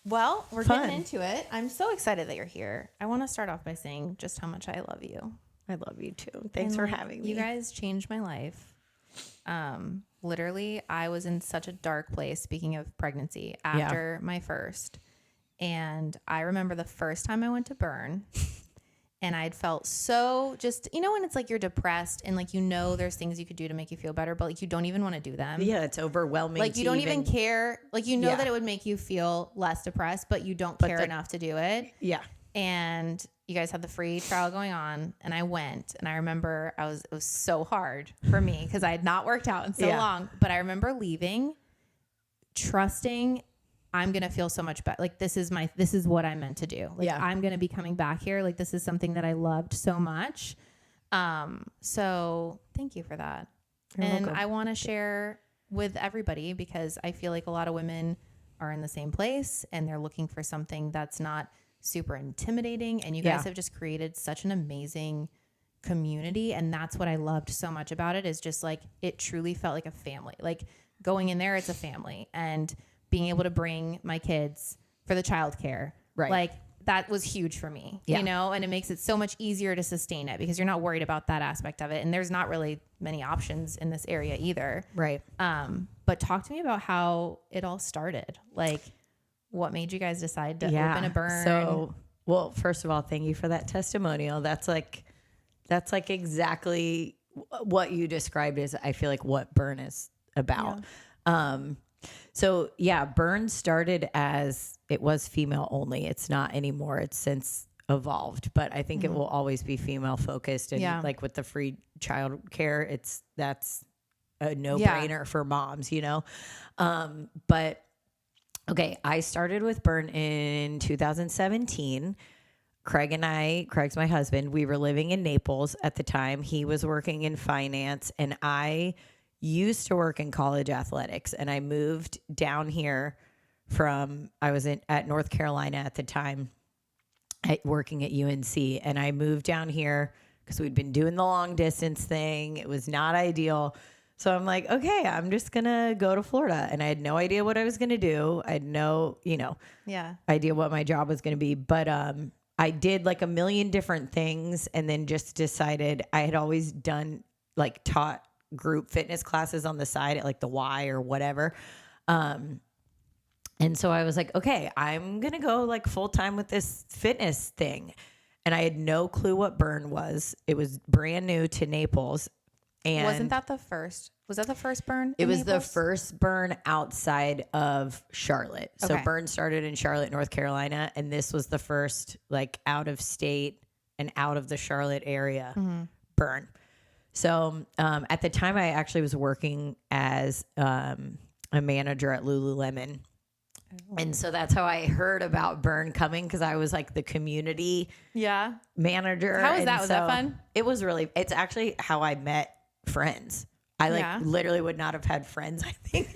Well, we're getting into it. I'm so excited that you're here. I want to start off by saying just how much I love you. I love you too. Thanks for having me. You guys changed my life. Literally, I was in such a dark place, speaking of pregnancy, after my first. And I remember the first time I went to Burn and I'd felt so just, you know, when it's like you're depressed and like, you know, there's things you could do to make you feel better, but like you don't even want to do them. Yeah, it's overwhelming. Like you don't even care. Like, you know that it would make you feel less depressed, but you don't care enough to do it. Yeah. And you guys had the free trial going on and I went and I remember it was so hard for me because I had not worked out in so long, but I remember leaving, trusting I'm going to feel so much better. Like this is what I meant to do. Like I'm going to be coming back here. Like this is something that I loved so much. So thank you for that. You're welcome. I want to share with everybody because I feel like a lot of women are in the same place and they're looking for something that's not super intimidating. And you guys have just created such an amazing community. And that's what I loved so much about it is just like, it truly felt like a family. Like going in there, it's a family and being able to bring my kids for the childcare. Right. Like that was huge for me, you know, and it makes it so much easier to sustain it because you're not worried about that aspect of it. And there's not really many options in this area either. Right. But talk to me about how it all started. Like what made you guys decide to open a Burn? So, well, first of all, thank you for that testimonial. That's like exactly what you described as I feel like what Burn is about. Yeah. So yeah, Burn started as it was female only. It's not anymore. It's since evolved, but I think it will always be female focused. And like with the free child care, that's a no brainer for moms, you know? But okay, I started with Burn in 2017. Craig's my husband. We were living in Naples at the time. He was working in finance and I used to work in college athletics and I moved down here I was at North Carolina at the time working at UNC and I moved down here because we'd been doing the long distance thing. It was not ideal. So I'm like, okay, I'm just going to go to Florida. And I had no idea what I was going to do. I had no, idea what my job was going to be. But I did like a million different things and then just decided I had always done taught group fitness classes on the side at like the Y or whatever. And so I was like, okay, I'm going to go like full time with this fitness thing. And I had no clue what Burn was. It was brand new to Naples. And wasn't that the first? Was that the first Burn? It was Naples? The first Burn outside of Charlotte. So Burn started in Charlotte, North Carolina. And this was the first like out of state and out of the Charlotte area Burn. So at the time, I actually was working as a manager at Lululemon. Oh. And so that's how I heard about Burn coming because I was like the community manager. How was that? Was that fun? It's actually how I met friends. I literally would not have had friends, I think,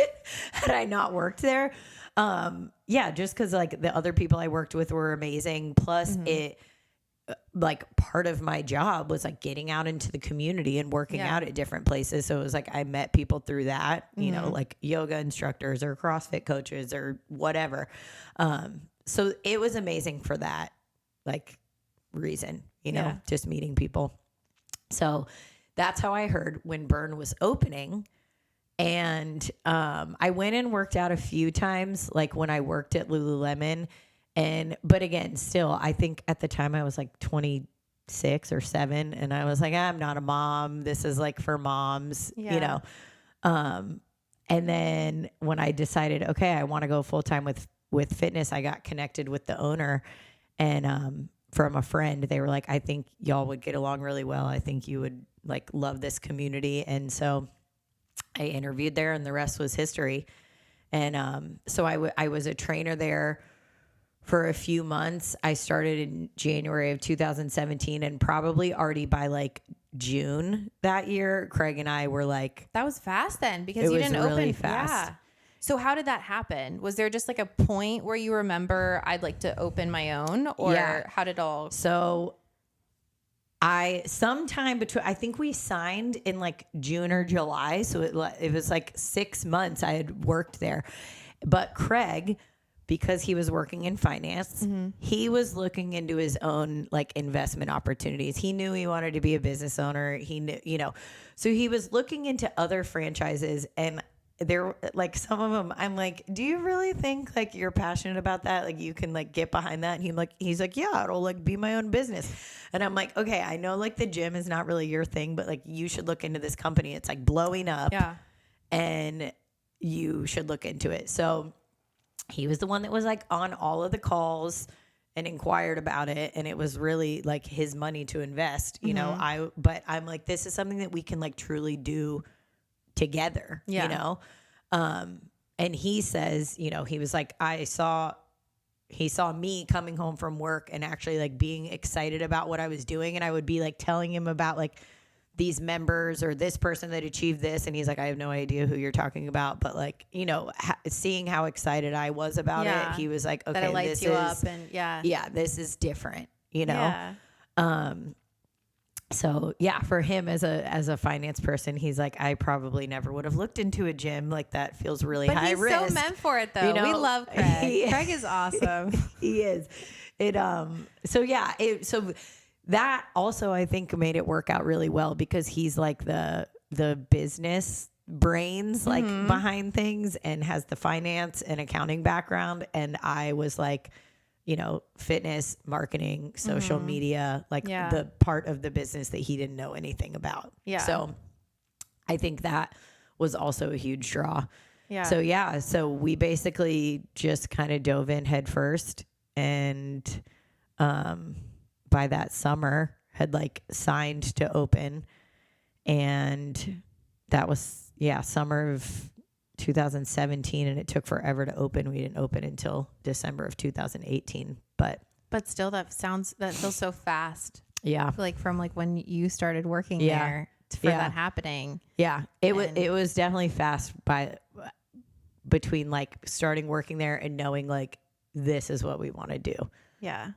had I not worked there. Just because like the other people I worked with were amazing. Plus it like part of my job was like getting out into the community and working out at different places. So it was like I met people through that, you know, like yoga instructors or CrossFit coaches or whatever. So it was amazing for that like reason, you know, just meeting people. So that's how I heard when Burn was opening. And I went and worked out a few times, like when I worked at Lululemon. But again, still, I think at the time I was like 26 or 7 and I was like, I'm not a mom. This is like for moms, you know? And then when I decided, okay, I want to go full time with fitness, I got connected with the owner and, from a friend, they were like, I think y'all would get along really well. I think you would like love this community. And so I interviewed there and the rest was history. And, so I was a trainer there for a few months. I started in January of 2017 and probably already by like June that year, Craig and I were like, that was fast then because you didn't really open fast. Yeah. So how did that happen? Was there just like a point where you remember I'd like to open my own or how did it all? So sometime between, I think we signed in like June or July. So it was like 6 months I had worked there, but Craig because he was working in finance, he was looking into his own like investment opportunities. He knew he wanted to be a business owner. He knew, so he was looking into other franchises, and there, like some of them, I'm like, do you really think like you're passionate about that? Like you can like get behind that? And he's like, yeah, it'll like be my own business. And I'm like, okay, I know like the gym is not really your thing, but like you should look into this company. It's like blowing up, and you should look into it. So he was the one that was like on all of the calls and inquired about it. And it was really like his money to invest, but I'm like, this is something that we can like truly do together, and he says, he was like, he saw me coming home from work and actually like being excited about what I was doing. And I would be like telling him about like these members or this person that achieved this. And he's like, I have no idea who you're talking about. But like, seeing how excited I was about it, he was like, okay, that it lights you up, and this is different, So yeah, for him as a finance person, he's like, I probably never would have looked into a gym. Like that feels really high risk. But he's so meant for it though. We love Craig. Craig is awesome. He is. So that also I think made it work out really well because he's like the business brains like behind things and has the finance and accounting background. And I was like, fitness, marketing, social media, like the part of the business that he didn't know anything about. Yeah. So I think that was also a huge draw. Yeah. So we basically just kind of dove in head first, and by that summer had like signed to open, and that was summer of 2017, and it took forever to open. We didn't open until December of 2018, but still that feels so fast. Yeah. Like from like when you started working there for that happening. Yeah. It was definitely fast between like starting working there and knowing like, this is what we want to do. Yeah.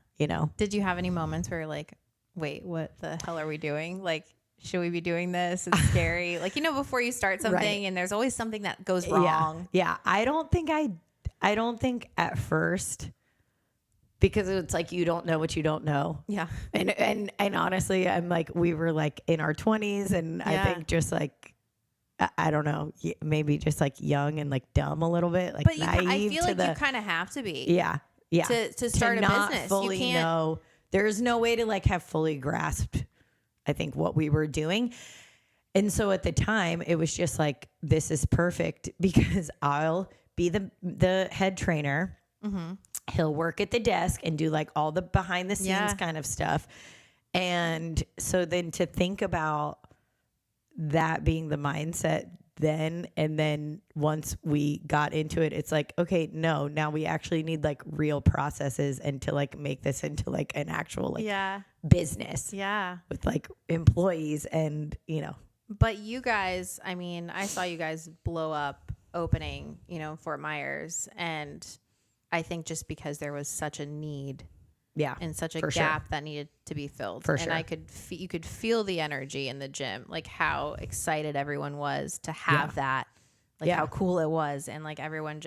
Did you have any moments where you're like, wait, what the hell are we doing? Like, should we be doing this? It's scary. Like, before you start something and there's always something that goes wrong. Yeah. I don't think at first, because it's like, you don't know what you don't know. Yeah. And honestly, I'm like, we were like in our 20s, and I think just like, I don't know, maybe just like young and like dumb a little bit, like naive. I feel like you kind of have to be. Yeah. Yeah. To start a business. Fully you can't know. There's no way to like have fully grasped, I think, what we were doing. And so at the time it was just like, this is perfect because I'll be the head trainer. Mm-hmm. He'll work at the desk and do like all the behind the scenes kind of stuff. And so then to think about that being the mindset then, and then once we got into it, it's like, okay, no, now we actually need like real processes and to like make this into like an actual like business with like employees and But you guys, I mean, I saw you guys blow up opening Fort Myers, and I think just because there was such a need and such a gap that needed to be filled. And you could feel the energy in the gym, like how excited everyone was to have that, like how cool it was. And like everyone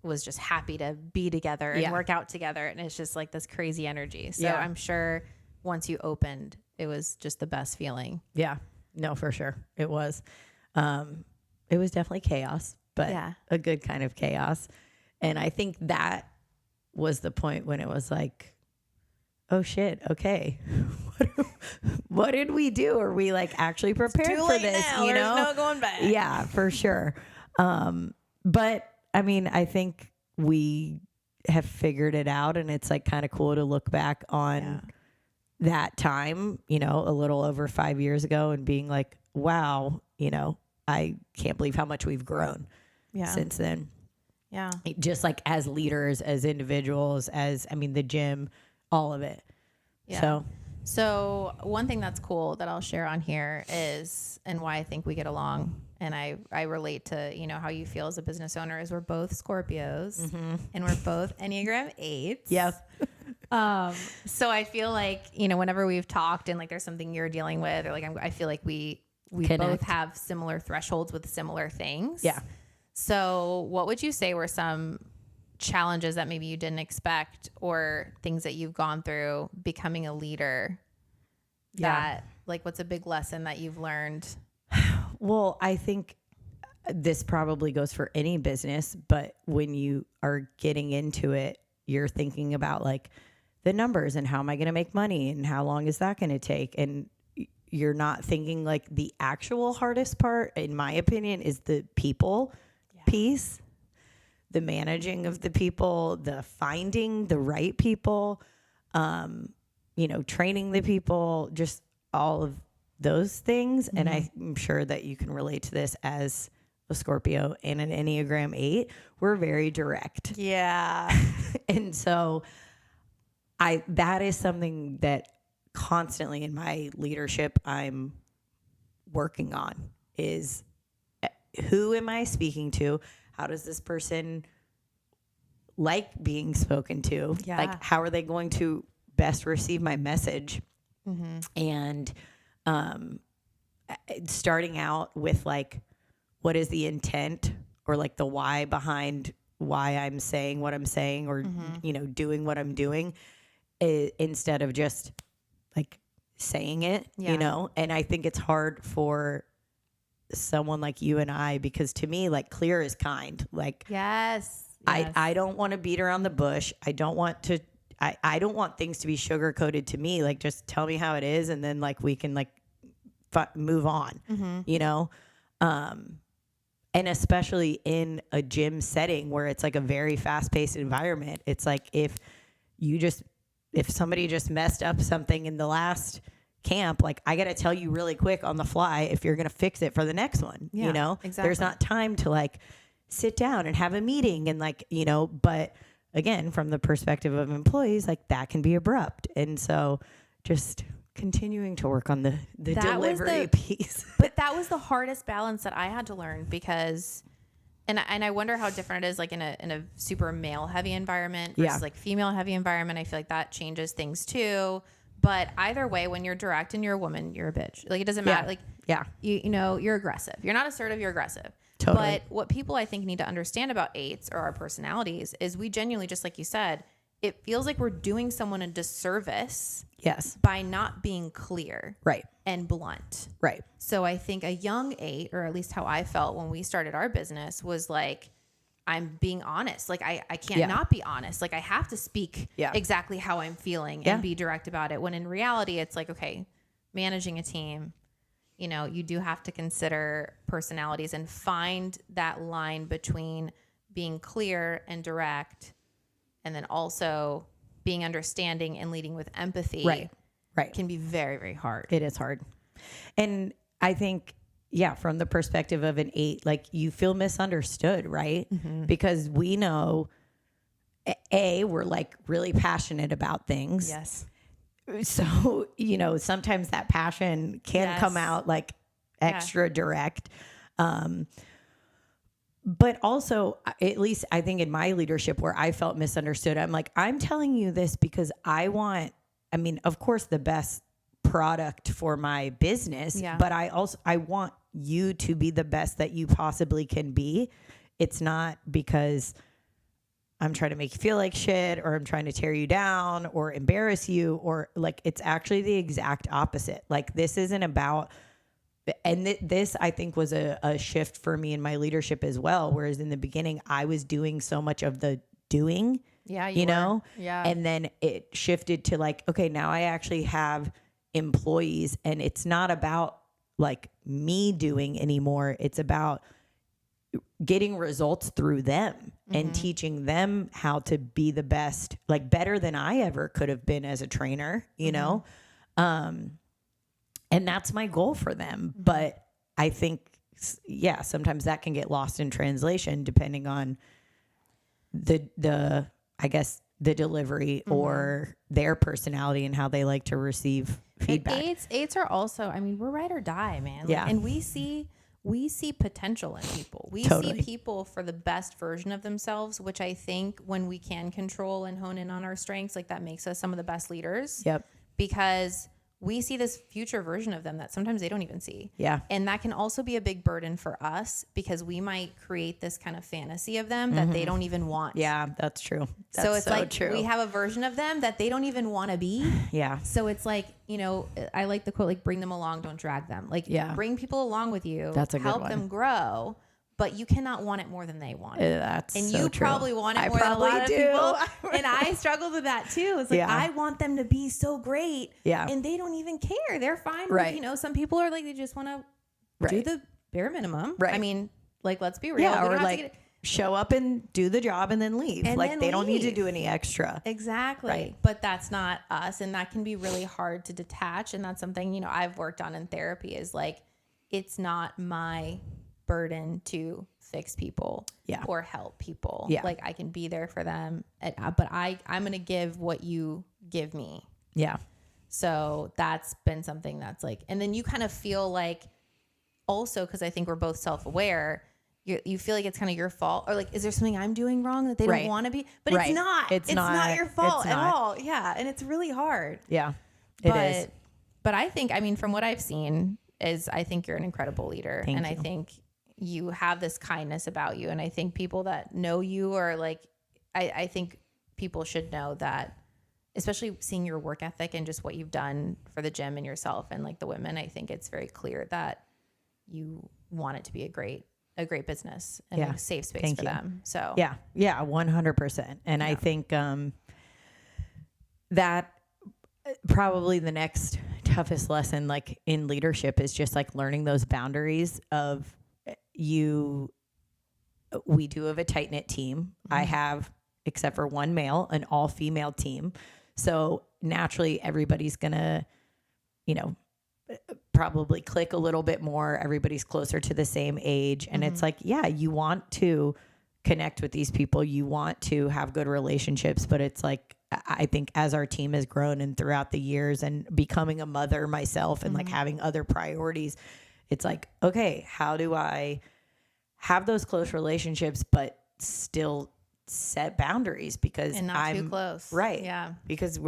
was just happy to be together and work out together. And it's just like this crazy energy. So I'm sure once you opened, it was just the best feeling. Yeah, no, for sure. It was definitely chaos, but a good kind of chaos. And I think that was the point when it was like, oh shit, okay. What did we do? Are we like actually prepared for this? Now. There's no going back. Yeah, for sure. But I mean, I think we have figured it out, and it's like kind of cool to look back on that time, a little over 5 years ago, and being like, wow, I can't believe how much we've grown since then. Yeah. Just like as leaders, as individuals, the gym, all of it. Yeah. So one thing that's cool that I'll share on here is, and why I think we get along, and I relate to, how you feel as a business owner, is we're both Scorpios and we're both Enneagram 8s. Yes. So I feel like, whenever we've talked and like there's something you're dealing with, or like I feel like we both have similar thresholds with similar things. Yeah. So what would you say were some challenges that maybe you didn't expect or things that you've gone through becoming a leader that like, what's a big lesson that you've learned? Well, I think this probably goes for any business, but when you are getting into it, you're thinking about like the numbers and how am I going to make money and how long is that going to take? And you're not thinking like the actual hardest part, in my opinion, is the people piece, the managing of the people, the finding the right people, training the people, just all of those things. And I'm sure that you can relate to this as a Scorpio and an Enneagram 8. We're very direct. Yeah. And so that is something that constantly in my leadership I'm working on is who am I speaking to? How does this person like being spoken to? Yeah. Like, how are they going to best receive my message? And starting out with like, what is the intent or like the why behind why I'm saying what I'm saying or, doing what I'm doing instead of just like saying it, and I think it's hard for someone like you and I, because to me, like clear is kind. Like, yes. I don't want to beat around the bush. I don't want things to be sugar coated to me. Like, just tell me how it is. And then like, we can like move on, and especially in a gym setting where it's like a very fast paced environment. It's like, if somebody just messed up something in the last camp, like I got to tell you really quick on the fly if you're going to fix it for the next one, Exactly. There's not time to like sit down and have a meeting and like, but again, from the perspective of employees, like that can be abrupt. And so just continuing to work on the delivery piece. But that was the hardest balance that I had to learn because, and I wonder how different it is like in a super male heavy environment versus like female heavy environment. I feel like that changes things too. But either way, when you're direct and you're a woman, you're a bitch. Like it doesn't matter. Like you're aggressive. You're not assertive. You're aggressive. Totally. But what people I think need to understand about 8s or our personalities is we genuinely, just like you said, it feels like we're doing someone a disservice. Yes. By not being clear. Right. And blunt. Right. So I think a young 8, or at least how I felt when we started our business, was like, I'm being honest. Like I can't not be honest. Like I have to speak exactly how I'm feeling and be direct about it. When in reality, it's like, okay, managing a team, you do have to consider personalities and find that line between being clear and direct, and then also being understanding and leading with empathy. Right. Can be very, very hard. It is hard. And I think, from the perspective of an 8, like you feel misunderstood, right? Because we know, we're like really passionate about things. Yes. So, sometimes that passion can come out like extra direct. But also, at least I think in my leadership where I felt misunderstood, I'm like, I'm telling you this because of course, the best product for my business, but I want you to be the best that you possibly can be. It's not because I'm trying to make you feel like shit or I'm trying to tear you down or embarrass you, or like, it's actually the exact opposite. Like this isn't about, and this I think was a shift for me in my leadership as well. Whereas in the beginning I was doing so much of the doing, and then it shifted to like, okay, now I actually have employees and it's not about like me doing anymore. It's about getting results through them and teaching them how to be the best, like better than I ever could have been as a trainer, and that's my goal for them. But I think, sometimes that can get lost in translation depending on the I guess the delivery or their personality and how they like to receive feedback. And 8s are also, we're ride or die, man. Like, and we see potential in people. We see people for the best version of themselves, which I think when we can control and hone in on our strengths, like that makes us some of the best leaders. Yep. Because we see this future version of them that sometimes they don't even see. Yeah. And that can also be a big burden for us because we might create this kind of fantasy of them that they don't even want. Yeah, that's true. That's so it's like true. we have a version of them that they don't even want to be. Yeah. So it's like, you know, I like the quote, like, bring them along, don't drag them. Like, bring people along with you. That's a good help one. them grow. But you cannot want it more than they want it. That's and so you true. probably want it I more than a lot of do. people. And I struggle with that too. It's like, I want them to be so great. Yeah. And they don't even care. They're fine. Right. With, you know, some people are like, they just want to do the bare minimum. Right. I mean, like, let's be real. Yeah. Or like show up and do the job and then leave. And like then they don't need to leave. do any extra. Exactly. Right. But that's not us. And that can be really hard to detach. And that's something, you know, I've worked on in therapy is like, it's not my burden to fix people or help people. Like I can be there for them, but I'm going to give what you give me. Yeah. So that's been something that's like, and then you kind of feel like also, cause I think we're both self-aware, you feel like it's kind of your fault or like, is there something I'm doing wrong that they don't want to be, but it's not, it's not your fault at all. Yeah. And it's really hard. Yeah, it is. But I think, I mean, from what I've seen is I think you're an incredible leader. Thank you. I think you have this kindness about you. And I think people that know you are like, I think people should know that, especially seeing your work ethic and just what you've done for the gym and yourself and like the women, I think it's very clear that you want it to be a great business and a safe space for them. So yeah, 100%. And I think that probably the next toughest lesson like in leadership is just like learning those boundaries of we do have a tight knit team. I have, except for one male, an all female team. So naturally everybody's gonna, you know, probably click a little bit more. Everybody's closer to the same age. And it's like, yeah, you want to connect with these people. You want to have good relationships, but it's like, I think as our team has grown and throughout the years and becoming a mother myself and like having other priorities, it's like, okay, how do I have those close relationships, but still set boundaries because and not I'm too close. Right. Yeah. Because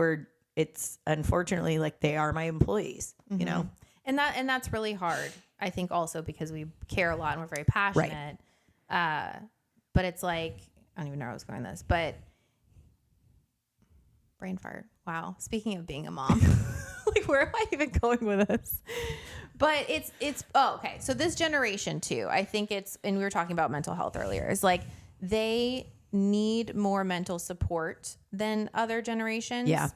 it's unfortunately like they are my employees, you know? And that's really hard. I think also because we care a lot and we're very passionate. But it's like, I don't even know where I was going with this, but brain fart. Wow. Speaking of being a mom, like where am I even going with this? But okay. So this generation too, I think and we were talking about mental health earlier, is like they need more mental support than other generations. Yeah.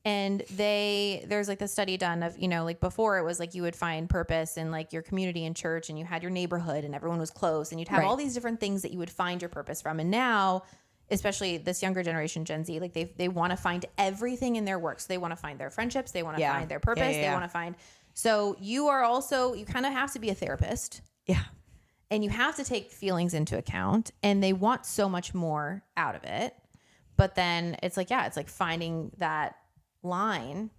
And there's like the study done of, you know, like before it was like you would find purpose in like your community and church and you had your neighborhood and everyone was close and you'd have all these different things that you would find your purpose from. And now, especially this younger generation, Gen Z, like they want to find everything in their work. So they want to find their friendships. They want to find their purpose. They want to find. So you kind of have to be a therapist. Yeah. And you have to take feelings into account and they want so much more out of it. But then it's like, it's like finding that line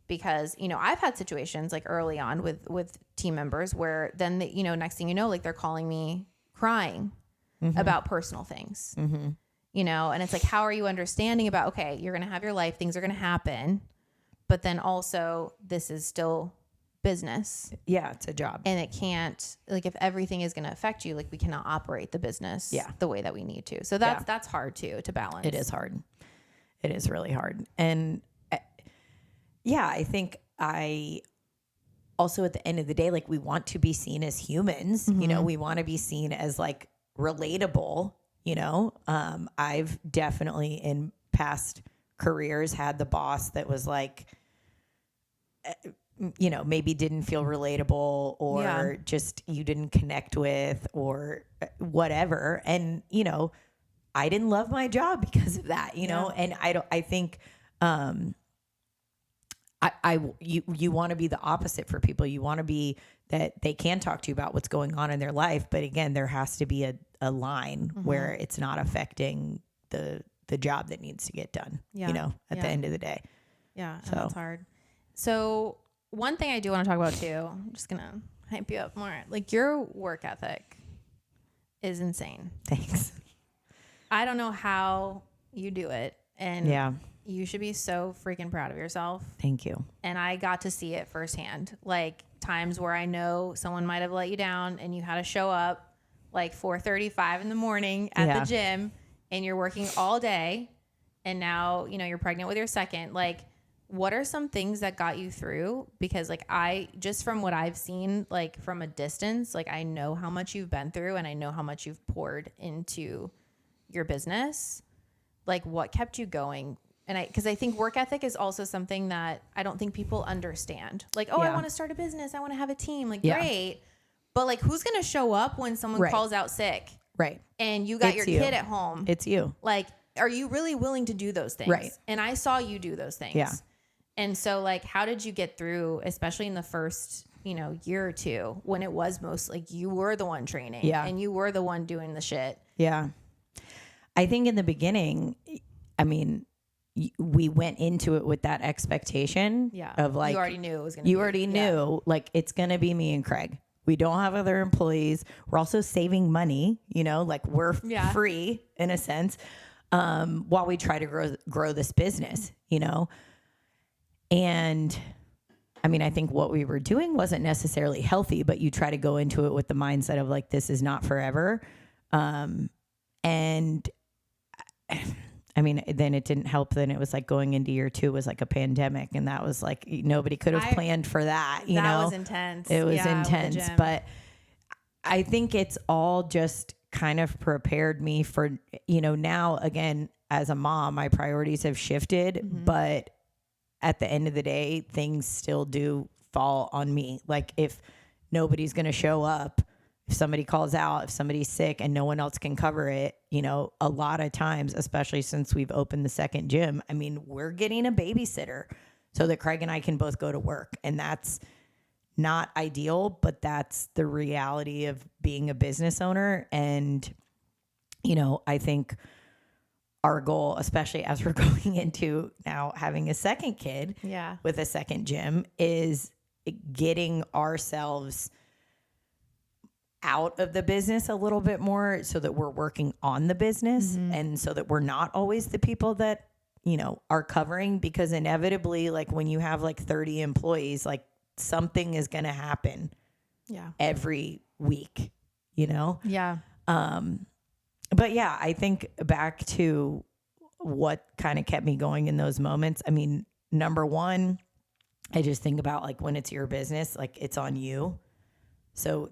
because, you know, I've had situations like early on with team members where then, you know, next thing you know, like they're calling me crying about personal things, you know, and it's like, how are you understanding about, okay, you're going to have your life, things are going to happen, but then also this is still business. Yeah. It's a job. And it can't, like, if everything is going to affect you, like we cannot operate the business the way that we need to. So that's hard too, to balance. It is hard. It is really hard. And I think also at the end of the day, like we want to be seen as humans, you know, we want to be seen as like relatable, you know. I've definitely in past careers had the boss that was like, you know, maybe didn't feel relatable or just you didn't connect with or whatever. And, you know, I didn't love my job because of that, you know, and I think, you want to be the opposite for people. You want to be that they can talk to you about what's going on in their life. But again, there has to be a line where it's not affecting the job that needs to get done, you know, at the end of the day. Yeah. So that's hard. So one thing I do want to talk about too, I'm just going to hype you up more. Like your work ethic is insane. Thanks. I don't know how you do it. And you should be so freaking proud of yourself. Thank you. And I got to see it firsthand. Like times where I know someone might have let you down and you had to show up like 4:35 in the morning at the gym and you're working all day and now, you know, you're pregnant with your second. Like, what are some things that got you through? Because like just from what I've seen, like from a distance, like I know how much you've been through and I know how much you've poured into your business. Like what kept you going? And because I think work ethic is also something that I don't think people understand. Like, oh, I want to start a business. I want to have a team. Like, great. But like, who's going to show up when someone calls out sick? Right. And you got your kid at home. It's you. Like, are you really willing to do those things? Right. And I saw you do those things. Yeah. And so like, how did you get through, especially in the first, you know, year or two when it was most like you were the one training and you were the one doing the shit? Yeah. I think in the beginning, I mean, we went into it with that expectation of like, you already knew it was going to be. You already knew like it's going to be me and Craig. We don't have other employees. We're also saving money, you know, like we're free in a sense, while we try to grow this business, you know? And I mean, I think what we were doing wasn't necessarily healthy, but you try to go into it with the mindset of like, this is not forever. And I mean, then it didn't help. Then it was like going into year 2 was like a pandemic. And that was like, nobody could have planned for that. You know, that was intense. It was intense, but I think it's all just kind of prepared me for, you know, now again, as a mom, my priorities have shifted, but at the end of the day, things still do fall on me. Like if nobody's going to show up, if somebody calls out, if somebody's sick and no one else can cover it, you know, a lot of times, especially since we've opened the second gym, I mean, we're getting a babysitter so that Craig and I can both go to work. And that's not ideal, but that's the reality of being a business owner. And, you know, I think our goal, especially as we're going into now having a second kid with a second gym, is getting ourselves out of the business a little bit more so that we're working on the business and so that we're not always the people that, you know, are covering, because inevitably, like when you have like 30 employees, like something is going to happen every week, you know? Yeah. But yeah, I think back to what kind of kept me going in those moments. I mean, number one, I just think about like when it's your business, like it's on you. So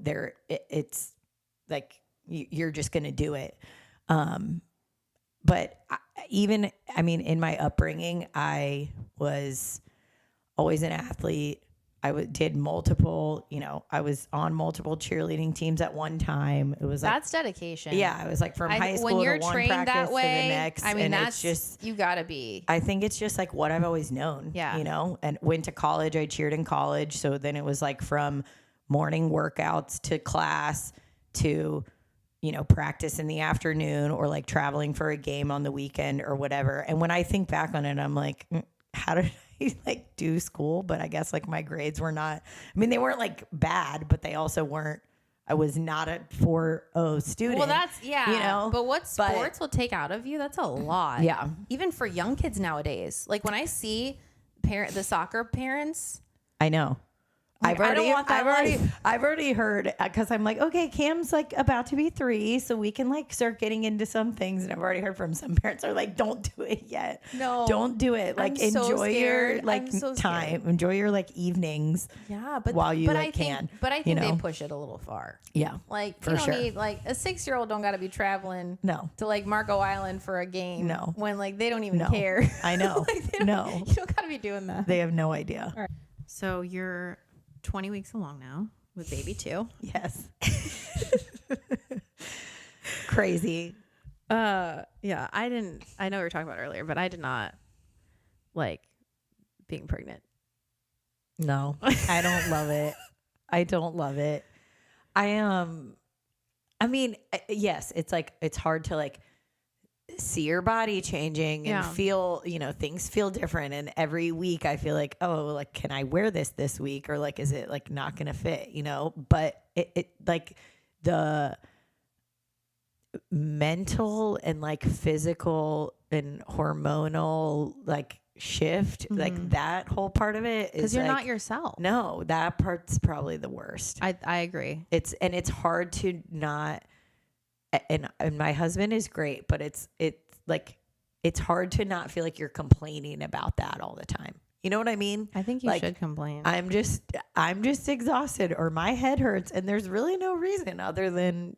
it's like you're just going to do it. But I mean, in my upbringing, I was always an athlete. I did multiple, you know, I was on multiple cheerleading teams at one time. It was like, that's dedication. Yeah. It was like from high school when you're to one trained practice that way, to the next. I mean, and that's it's just, you gotta be. I think it's just like what I've always known, you know, and went to college. I cheered in college. So then it was like from morning workouts to class to, you know, practice in the afternoon or like traveling for a game on the weekend or whatever. And when I think back on it, I'm like, how did I like do school? But I guess like my grades were not, I mean, they weren't like bad, but they also weren't, I was not a 4.0 student. Well, that's, you know, but what sports will take out of you, that's a lot. Yeah. Even for young kids nowadays. Like when I see the soccer parents. I know. I've already heard, because I'm like, okay, Cam's like about to be 3, so we can like start getting into some things. And I've already heard from some parents are like, don't do it yet. No, don't do it. Like enjoy your like time, enjoy your like evenings. Yeah, but while you I can. But I think they push it a little far. Yeah, like for you don't sure. need like a 6-year-old don't got to be traveling. To like Marco Island for a game. No, when like they don't even care. I know. Like, you don't got to be doing that. They have no idea. All right. So you're 20 weeks along now with baby 2. Yes. Crazy. Yeah, I know we were talking about it earlier, but I did not like being pregnant. No, I don't love it. I don't love it. I mean, yes, it's like, it's hard to like see your body changing and feel, you know, things feel different. And every week I feel like, oh, like, can I wear this week? Or like, is it like not going to fit, you know? But it like the mental and like physical and hormonal like shift, like that whole part of it is because you're like, not yourself. No, that part's probably the worst. I agree. It's hard to not, and my husband is great, but it's like, it's hard to not feel like you're complaining about that all the time. You know what I mean? I think you should complain. I'm just exhausted, or my head hurts, and there's really no reason other than,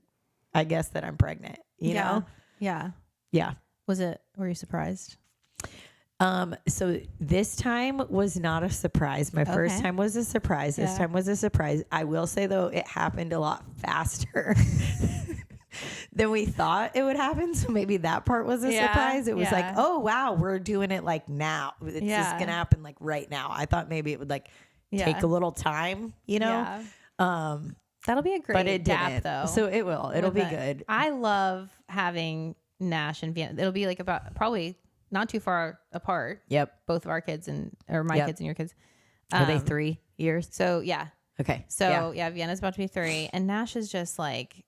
I guess, that I'm pregnant, you know? Yeah. Yeah. Were you surprised? So this time was not a surprise. My first time was a surprise. This time was a surprise. I will say though, it happened a lot faster than we thought it would happen. So maybe that part was a surprise. It was like, oh wow, we're doing it like now. It's just gonna happen like right now. I thought maybe it would like take a little time, you know? Yeah. That'll be a great gap though. So it'll be good. I love having Nash and Vienna. It'll be like about probably not too far apart. Yep. Both of our kids or my kids and your kids. Are they 3 years? So yeah. Okay. So Vienna's about to be 3, and Nash is just like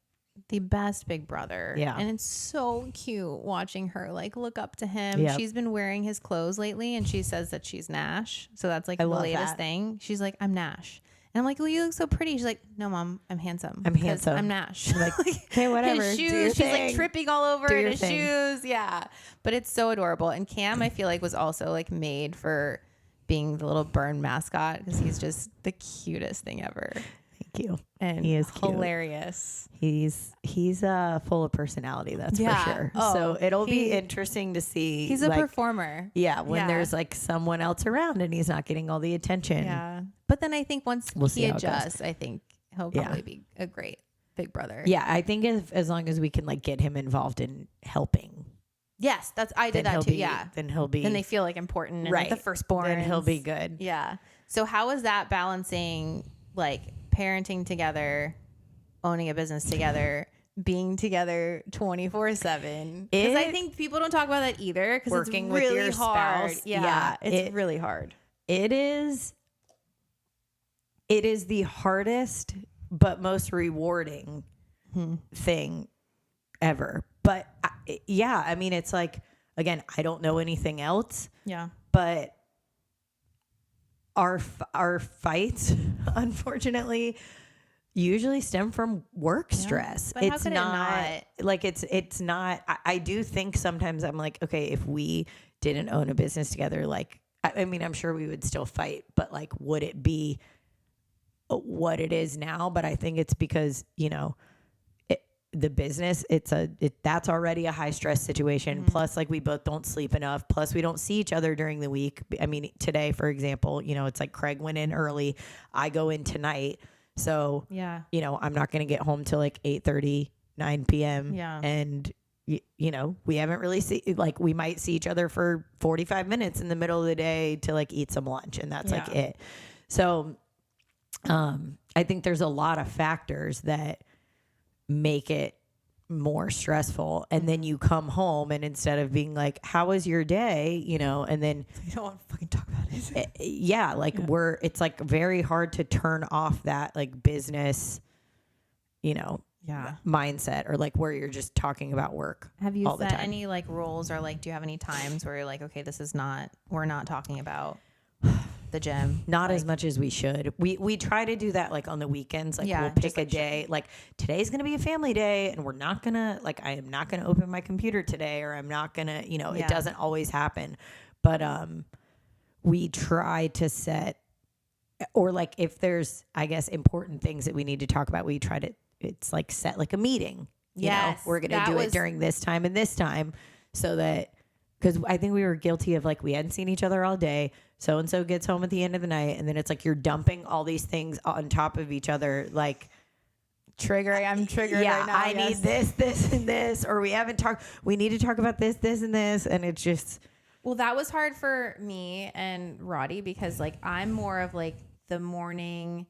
the best big brother. Yeah. And it's so cute watching her like look up to him. Yep. She's been wearing his clothes lately, and she says that she's Nash. So that's like the latest thing. She's like, I'm Nash. And I'm like, well, you look so pretty. She's like, no, Mom, I'm handsome. I'm handsome. I'm Nash. Like, okay, whatever. His Do your shoes. She's thing. like tripping all over in his thing. shoes. Yeah. But it's so adorable. And Cam, I feel like, was also like made for being the little Burn mascot, because he's just the cutest thing ever. Thank you. And he is cute. Hilarious. He's full of personality, that's for sure. Oh, so it'll be interesting to see. He's a performer. Yeah, when there's like someone else around and he's not getting all the attention. Yeah. But then I think once he adjusts, I think he'll probably be a great big brother. Yeah, I think as long as we can like get him involved in helping. Yes, I did that too. Then he'll be. Then they feel like important, and like the firstborn. Then he'll be good. Yeah. So how is that balancing like parenting together, owning a business together, being together 24/7? Because I think people don't talk about that either. Because working it's really with your hard. spouse. Yeah, it's really hard. It is the hardest but most rewarding thing ever. But I mean, it's like, again, I don't know anything else. Yeah. But our fights, unfortunately, usually stem from work stress. But It's how could not like it's not. I do think sometimes I'm like, okay, if we didn't own a business together, like, I mean, I'm sure we would still fight, but like, would it be what it is now? But I think it's because, you know, the business, that's already a high stress situation. Plus, like, we both don't sleep enough. Plus, we don't see each other during the week. I mean, today, for example, you know, it's like Craig went in early, I go in tonight. So, you know, I'm not going to get home till like 8:30, 9 p.m. Yeah. And, you know, we haven't really we might see each other for 45 minutes in the middle of the day to like eat some lunch. And that's like it. So, I think there's a lot of factors that make it more stressful. And then you come home, and instead of being like, how was your day? You know, and then you don't want to fucking talk about it. It's like very hard to turn off that like business, you know, mindset, or like where you're just talking about work. Have you all the set time. any like rules, or like, do you have any times where you're like, okay, we're not talking about the gym? Not as much as we should. We try to do that like on the weekends. Like, we'll pick a day. Like, today's gonna be a family day, and we're not gonna I am not gonna open my computer today, or I'm not gonna, you know, it doesn't always happen. But we try to set, or like if there's, I guess, important things that we need to talk about, we try to, it's like set like a meeting. You know, we're gonna do it during this time and this time, so that, because I think we were guilty of like, we hadn't seen each other all day. So-and-so gets home at the end of the night, and then it's like you're dumping all these things on top of each other. Like, I'm triggered right now. I need this, and this, or we haven't talked. We need to talk about this, and this. And it's just. Well, that was hard for me and Roddy, because like, I'm more of like the morning,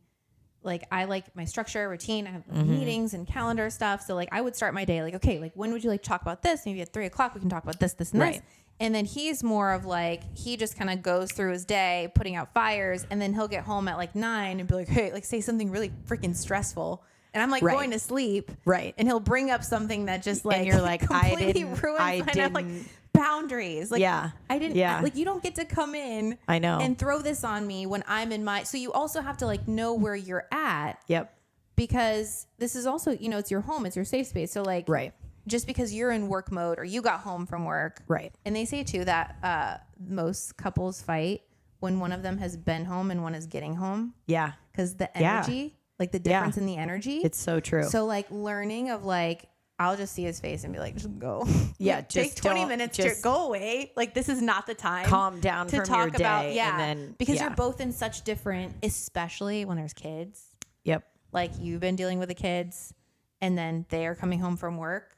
like I like my structure, routine. I have like meetings and calendar stuff. So like, I would start my day like, okay, like, when would you like to talk about this? Maybe at 3:00 we can talk about this, and this. And then he's more of like, he just kind of goes through his day putting out fires, and then he'll get home at like 9 and be like, hey, like, say something really freaking stressful. And I'm like going to sleep. Right. And he'll bring up something that just like, and you're like, completely ruins. I and I'm like, boundaries. Like, yeah. I didn't, like, you don't get to come in I know. and throw this on me when I'm in so you also have to like know where you're at. Yep. Because this is also, you know, it's your home, it's your safe space. So like, right. Just because you're in work mode or you got home from work. Right. And they say too that most couples fight when one of them has been home and one is getting home. Yeah. Because the energy, like the difference in the energy. It's so true. So like learning of like, I'll just see his face and be like, just go. Yeah. Like, just take 20 minutes to go away. Like this is not the time. Calm down to from talk your day. about, And then, because you're both in such different, especially when there's kids. Yep. Like you've been dealing with the kids and then they are coming home from work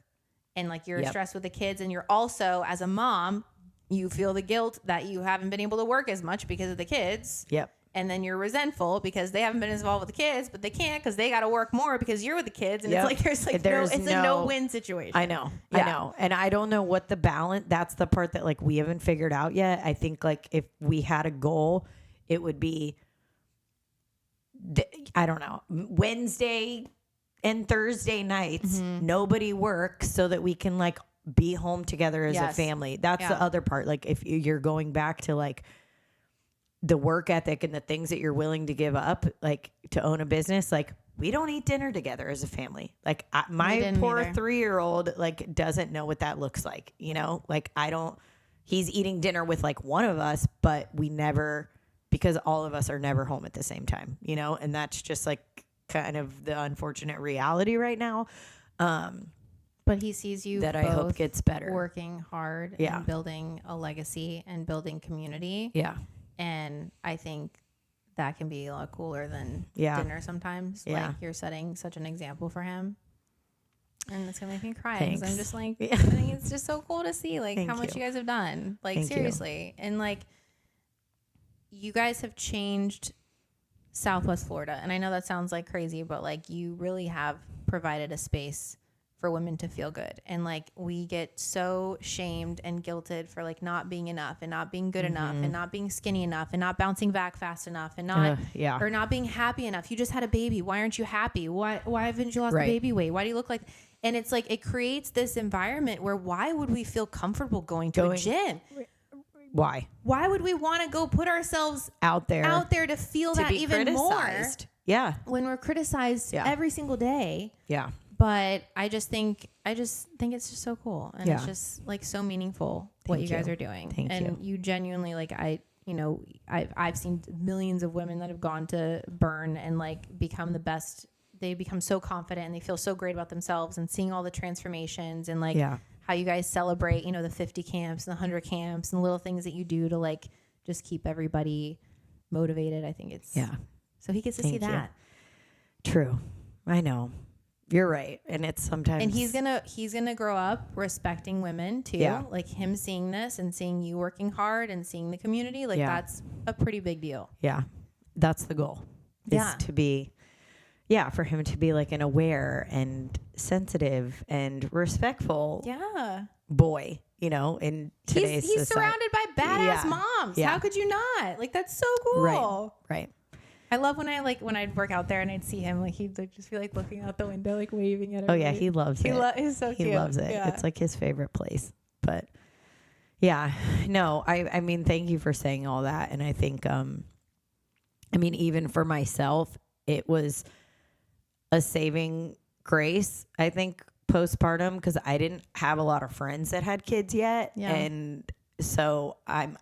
and like you're stressed with the kids. And you're also, as a mom, you feel the guilt that you haven't been able to work as much because of the kids. Yep. And then you're resentful because they haven't been as involved with the kids, but they can't because they got to work more because you're with the kids. And it's like, it's a no-win situation. I know. I know. And I don't know what the balance, that's the part that like we haven't figured out yet. I think like if we had a goal, it would be, I don't know, Wednesday and Thursday nights, nobody works so that we can like be home together as a family. That's the other part. Like if you're going back to like the work ethic and the things that you're willing to give up, like to own a business, like we don't eat dinner together as a family. Like my poor 3-year-old like doesn't know what that looks like. You know, like he's eating dinner with like one of us, but we never, because all of us are never home at the same time, you know, and that's just like kind of the unfortunate reality right now. But he sees you that I hope gets better, working hard and building a legacy and building community. Yeah. And I think that can be a lot cooler than dinner sometimes. Yeah. Like you're setting such an example for him. And it's gonna make me cry because I'm just like, I think it's just so cool to see like how much you guys have done. Like seriously. And like you guys have changed Southwest Florida. And I know that sounds like crazy, but like you really have provided a space for women to feel good. And like we get so shamed and guilted for like not being enough and not being good enough and not being skinny enough and not bouncing back fast enough and not or not being happy enough. You just had a baby. Why aren't you happy? Why haven't you lost the baby weight? Why do you look like, and it's like it creates this environment where why would we feel comfortable going to a gym? Why would we want to go put ourselves out there to feel that even criticized. More? Yeah. When we're criticized every single day. Yeah. But I just think it's just so cool. And it's just like so meaningful what you guys are doing. Thank you. You genuinely like, I've seen millions of women that have gone to Burn and like become the best. They become so confident and they feel so great about themselves, and seeing all the transformations and like how you guys celebrate, the 50 camps and the 100 camps and the little things that you do to like just keep everybody motivated. I think it's so he gets to see that. True. I know. You're right. And it's sometimes, and he's gonna grow up respecting women too. Yeah. Like him seeing this and seeing you working hard and seeing the community, like that's a pretty big deal. Yeah. That's the goal. Is to be, for him to be like an aware and sensitive and respectful boy, in today's he's surrounded by badass moms. How could you not? Like that's so cool. Right. I love when I'd work out there and I'd see him, like he'd like just be like looking out the window, like waving at everybody. Oh yeah, he loves it. He's so cute. He loves it. Yeah. It's like his favorite place. But no, I mean, thank you for saying all that. And I think, even for myself, it was a saving grace, I think, postpartum, because I didn't have a lot of friends that had kids yet. Yeah. And so I'm,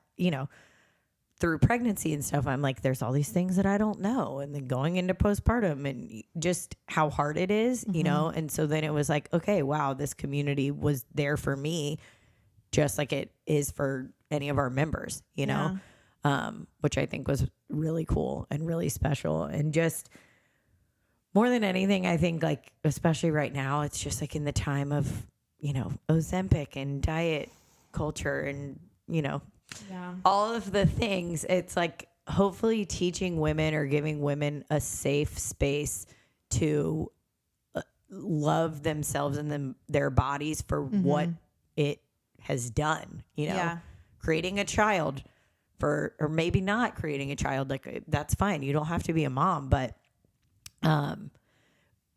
through pregnancy and stuff, I'm like, there's all these things that I don't know. And then going into postpartum and just how hard it is, And so then it was like, okay, wow, this community was there for me, just like it is for any of our members, which I think was really cool and really special. And just more than anything, I think like, especially right now, it's just like in the time of, Ozempic and diet culture and, all of the things, it's like hopefully teaching women or giving women a safe space to love themselves and their bodies for what it has done, creating a child or maybe not creating a child, like that's fine. You don't have to be a mom, but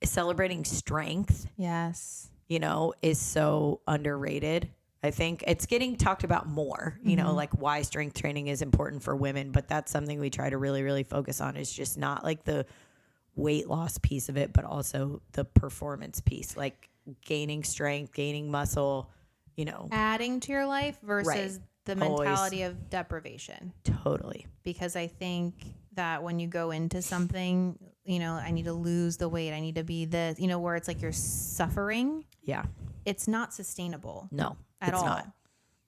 celebrating strength, is so underrated. I think it's getting talked about more, you know, like why strength training is important for women, but that's something we try to really, really focus on. Is just not like the weight loss piece of it, but also the performance piece, like gaining strength, gaining muscle, you know, adding to your life versus the mentality of deprivation. Totally. Because I think that when you go into something, you know, I need to lose the weight, I need to be this, you know, where it's like you're suffering. Yeah. It's not sustainable. No, at all. Not.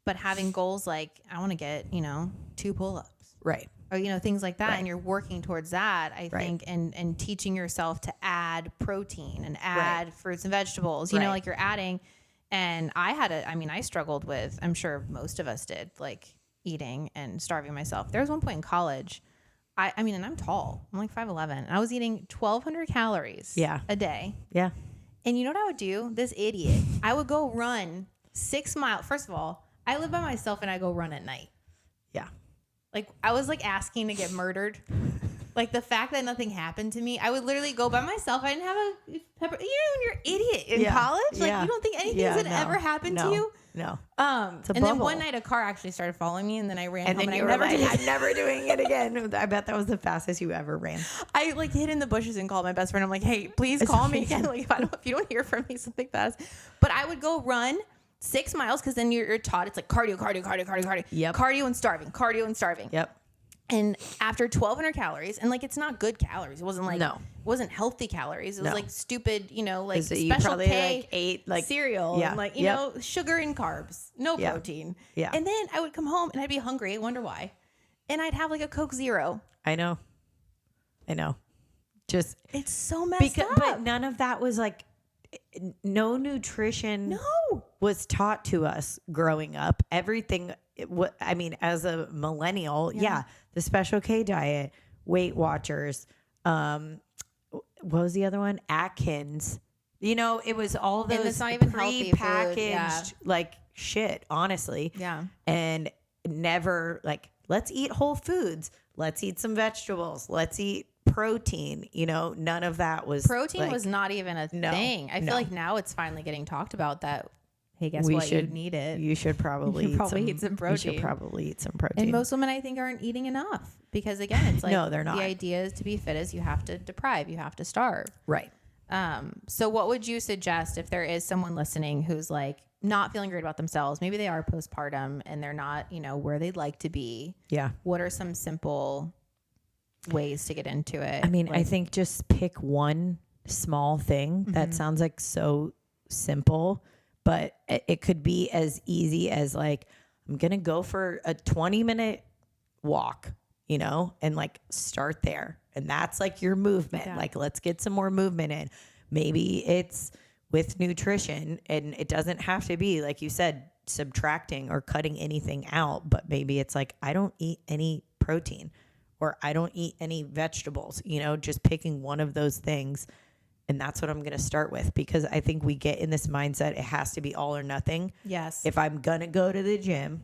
But having goals like I want to get, you know, 2 pull-ups. Right. Or, you know, things like that. And you're working towards that, I think, and teaching yourself to add protein and add fruits and vegetables, you know, like you're adding. And I struggled with, I'm sure most of us did, like eating and starving myself. There was one point in college, I mean, and I'm tall, I'm like 5'11", and I was eating 1,200 calories a day. Yeah. And you know what I would do? This idiot, I would go run 6 miles. First of all, I live by myself and I go run at night. Yeah. Like I was like asking to get murdered. Like the fact that nothing happened to me, I would literally go by myself. I didn't have a pepper. You know, when you're an idiot in college, like you don't think anything's gonna ever happen to you. No. And then one night a car actually started following me, and then I ran home. And I never did it. I'm never doing it again. I bet that was the fastest you ever ran. I like hid in the bushes and called my best friend. I'm like, hey, please call me again. Like if you don't hear from me, something fast. But I would go run 6 miles because then you're taught it's like cardio. Yep. Cardio and starving. Yep. And after 1,200 calories, and like it's not good calories. It wasn't like it wasn't healthy calories. It was like stupid, you know, like special K like ate like cereal, and like you know, sugar and carbs, no protein. Yeah. And then I would come home and I'd be hungry. I wonder why. And I'd have like a Coke Zero. I know. Just it's so messed up. But none of that was like no nutrition. Was taught to us growing up. Everything. I mean, as a millennial, the Special K diet, Weight Watchers, what was the other one? Atkins. You know, it was all those pre-packaged like shit, honestly. Yeah. And never like, let's eat whole foods. Let's eat some vegetables. Let's eat protein. You know, none of that was. Protein was not even a thing. I feel like now it's finally getting talked about that. Hey, guess what? You need it. You should probably eat some protein. You should probably eat some protein. And most women, I think, aren't eating enough because, again, it's like no, they're not. The idea is to be fit is you have to deprive, you have to starve. Right. So what would you suggest if there is someone listening who's like not feeling great about themselves? Maybe they are postpartum and they're not, you know, where they'd like to be. Yeah. What are some simple ways to get into it? I mean, I think just pick one small thing that sounds like so simple. But it could be as easy as like, I'm going to go for a 20-minute walk, you know, and like start there. And that's like your movement. Yeah. Like, let's get some more movement in. Maybe it's with nutrition, and it doesn't have to be, like you said, subtracting or cutting anything out. But maybe it's like, I don't eat any protein or I don't eat any vegetables, you know, just picking one of those things. And that's what I'm going to start with, because I think we get in this mindset, it has to be all or nothing. Yes. If I'm going to go to the gym,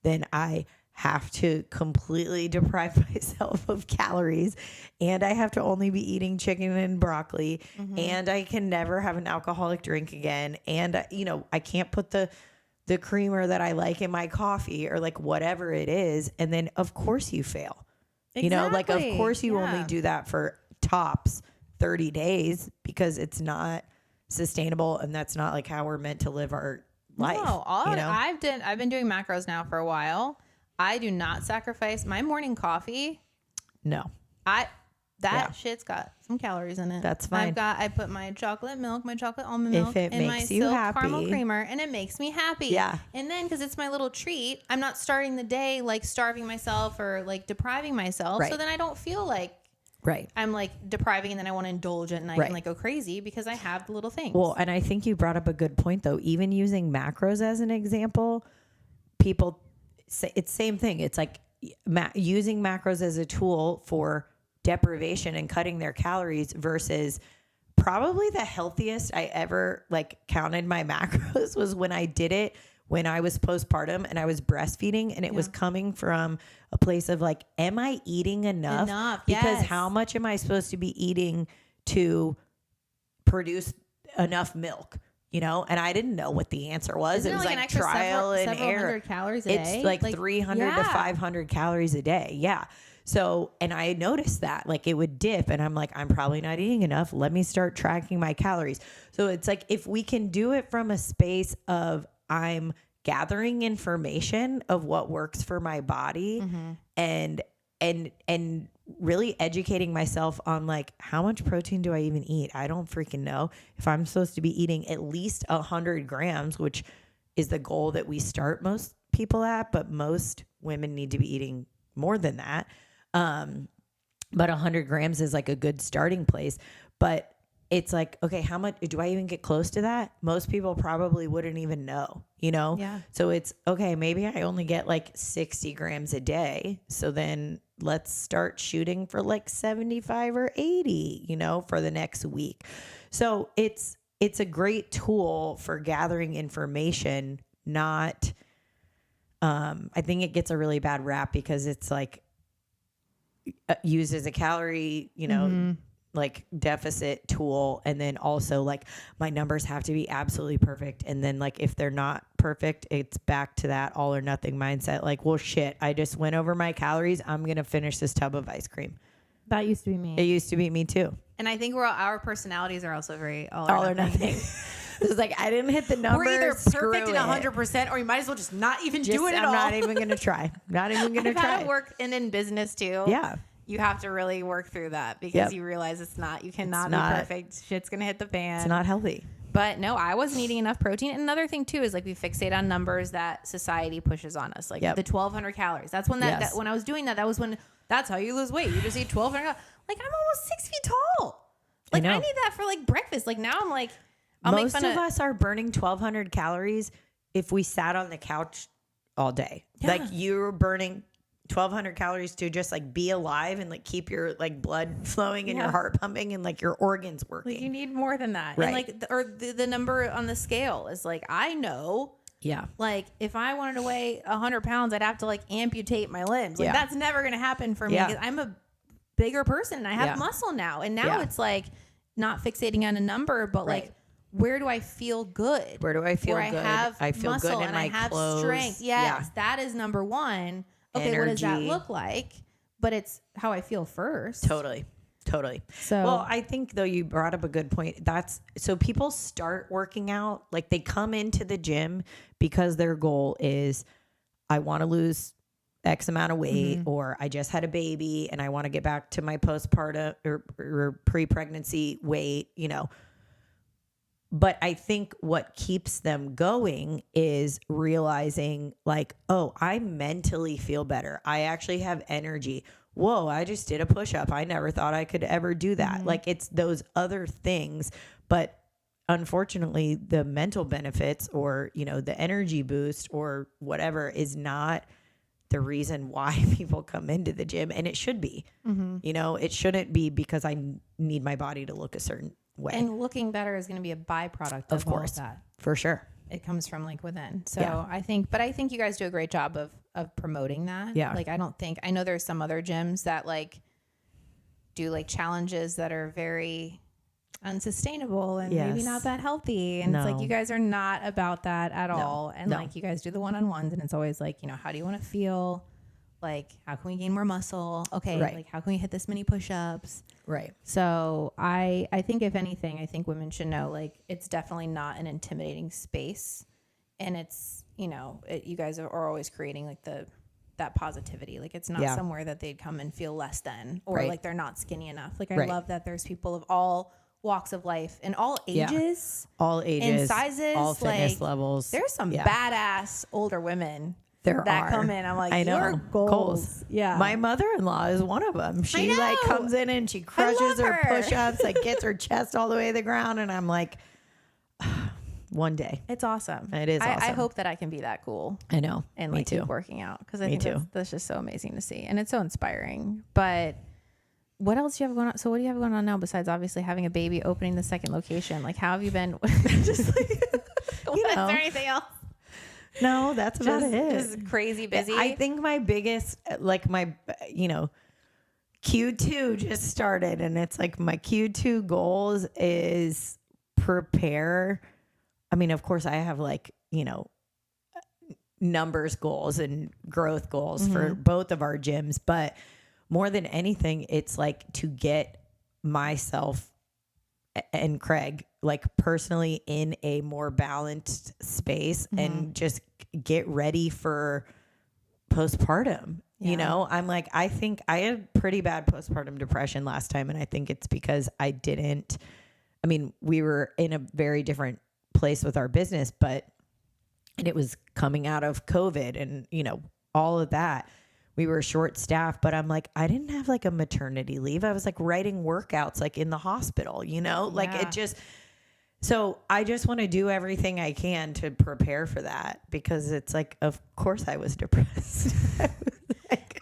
then I have to completely deprive myself of calories, and I have to only be eating chicken and broccoli, and I can never have an alcoholic drink again. And, you know, I can't put the creamer that I like in my coffee or like whatever it is. And then of course you fail, you know, like of course you only do that for tops 30 days because it's not sustainable, and that's not like how we're meant to live our life. No, you know? I've been doing macros now for a while. I do not sacrifice my morning coffee. No. Shit's got some calories in it. That's fine. I put my chocolate milk, my chocolate almond milk, and my silk caramel creamer, and it makes me happy. Yeah. And then, because it's my little treat, I'm not starting the day like starving myself or like depriving myself. Right. So then I don't feel like I'm like depriving, and then I want to indulge at night and like go crazy because I have the little things. Well, and I think you brought up a good point though. Even using macros as an example, people say it's same thing. It's like using macros as a tool for deprivation and cutting their calories versus probably the healthiest I ever like counted my macros was when I did it when I was postpartum and I was breastfeeding, and it was coming from a place of like, am I eating enough? Because how much am I supposed to be eating to produce enough milk? you know, and I didn't know what the answer was. Isn't it was like like trial and several error. hundred calories a day? It's like 300 to 500 calories a day. Yeah. So, and I noticed that like it would dip and I'm like, I'm probably not eating enough. Let me start tracking my calories. So it's like, if we can do it from a space of I'm gathering information of what works for my body and really educating myself on like, how much protein do I even eat? I don't freaking know. If I'm supposed to be eating at least 100 grams, which is the goal that we start most people at, but most women need to be eating more than that. But 100 grams is like a good starting place. But it's like, okay, how much do I even get close to that? Most people probably wouldn't even know, you know? Yeah. So it's okay, maybe I only get like 60 grams a day. So then let's start shooting for like 75 or 80, you know, for the next week. So it's a great tool for gathering information, not, I think it gets a really bad rap because it's like used as a calorie, you know, like deficit tool. And then also like my numbers have to be absolutely perfect. And then like, if they're not perfect, it's back to that all or nothing mindset. Like, well, shit, I just went over my calories. I'm going to finish this tub of ice cream. That used to be me. It used to be me too. And I think our personalities are also very all or nothing. It's like, I didn't hit the numbers. We're either perfect and 100%, or you might as well just not even do it at all. I'm not even going to try. Not even going to try. I've had to work in business too. Yeah. You have to really work through that because you realize you cannot be perfect. Shit's going to hit the fan. It's not healthy. But no, I wasn't eating enough protein. And another thing too is like we fixate on numbers that society pushes on us, like the 1,200 calories. That's when that when I was doing that was when that's how you lose weight. You just eat 1,200. Like, I'm almost 6 feet tall. Like, I need that for like breakfast. Like, now I'm like, most of us are burning 1,200 calories if we sat on the couch all day. Yeah. Like, you're burning 1,200 calories to just like be alive and like keep your like blood flowing and your heart pumping and like your organs working. Like, you need more than that. Right. And like, the number on the scale is like, I know. Yeah. Like, if I wanted to weigh 100 pounds, I'd have to like amputate my limbs. Like, that's never going to happen for me because I'm a bigger person and I have muscle now. And now it's like not fixating on a number, but like, where do I feel good? Where do I feel good? I feel muscle good in my clothes. Strength. Yes, that is number one. Okay, energy. What does that look like? But it's how I feel first. Totally. So, well, I think though you brought up a good point. So people start working out, like they come into the gym because their goal is, I want to lose X amount of weight, or I just had a baby and I want to get back to my postpartum or pre-pregnancy weight, you know. But I think what keeps them going is realizing like, oh, I mentally feel better. I actually have energy. Whoa, I just did a push-up. I never thought I could ever do that. Like, it's those other things. But unfortunately, the mental benefits or, you know, the energy boost or whatever is not the reason why people come into the gym. And it should be, you know, it shouldn't be because I need my body to look a certain way. And looking better is going to be a byproduct of course, all of that. For sure. It comes from like within. So I think you guys do a great job of promoting that. Yeah. Like, I know there's some other gyms that like do like challenges that are very unsustainable and maybe not that healthy. And it's like, you guys are not about that at all. And like, you guys do the one-on-ones and it's always like, you know, how do you want to feel? Like, how can we gain more muscle? Okay. Like, how can we hit this many push-ups? Right. So I think if anything, I think women should know, like, it's definitely not an intimidating space. And it's, you know, you guys are always creating like that positivity. Like, it's not somewhere that they'd come and feel less than, or like they're not skinny enough. Like, I love that there's people of all walks of life and all ages, and sizes, all fitness levels. There's some badass older women that come in. I'm like, I know. Your goals. Yeah. My mother-in-law is one of them. She like comes in and she crushes her push-ups, like gets her chest all the way to the ground. And I'm like, one day. It's awesome. It is awesome. I hope that I can be that cool. I know. And Me like too. keep working out. Because I think that's just so amazing to see. And it's so inspiring. But what else do you have going on? So what do you have going on now besides obviously having a baby, opening the second location? Like, how have you been? Just like, is there anything else? No, that's about it. Just crazy busy. I think my biggest, like my, you know, Q2 just started, and it's like my Q2 goals is prepare I mean, of course I have like, numbers goals and growth goals for both of our gyms, but more than anything, it's like to get myself and Craig like personally in a more balanced space and just get ready for postpartum. I'm like, I think I had pretty bad postpartum depression last time. And I think it's because we were in a very different place with our business, and it was coming out of COVID and, all of that. We were short staffed, but I'm like, I didn't have like a maternity leave. I was like writing workouts like in the hospital, so I just want to do everything I can to prepare for that, because it's like, of course I was depressed.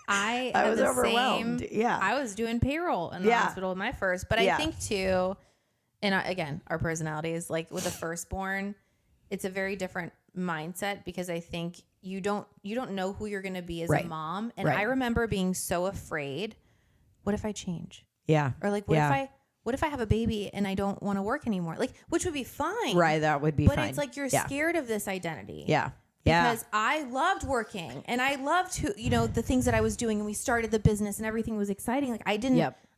I was overwhelmed. Yeah. I was doing payroll in the hospital with my first, but I think too, and again, our personalities, like with a firstborn, it's a very different mindset, because I think you don't know who you're going to be as a mom. And I remember being so afraid. What if I change? Yeah. Or like, what if I have a baby and I don't want to work anymore? Like, which would be fine. Right. That would be fine. But it's like, you're scared of this identity. Yeah. Because I loved working and I loved the things that I was doing, and we started the business and everything was exciting. Like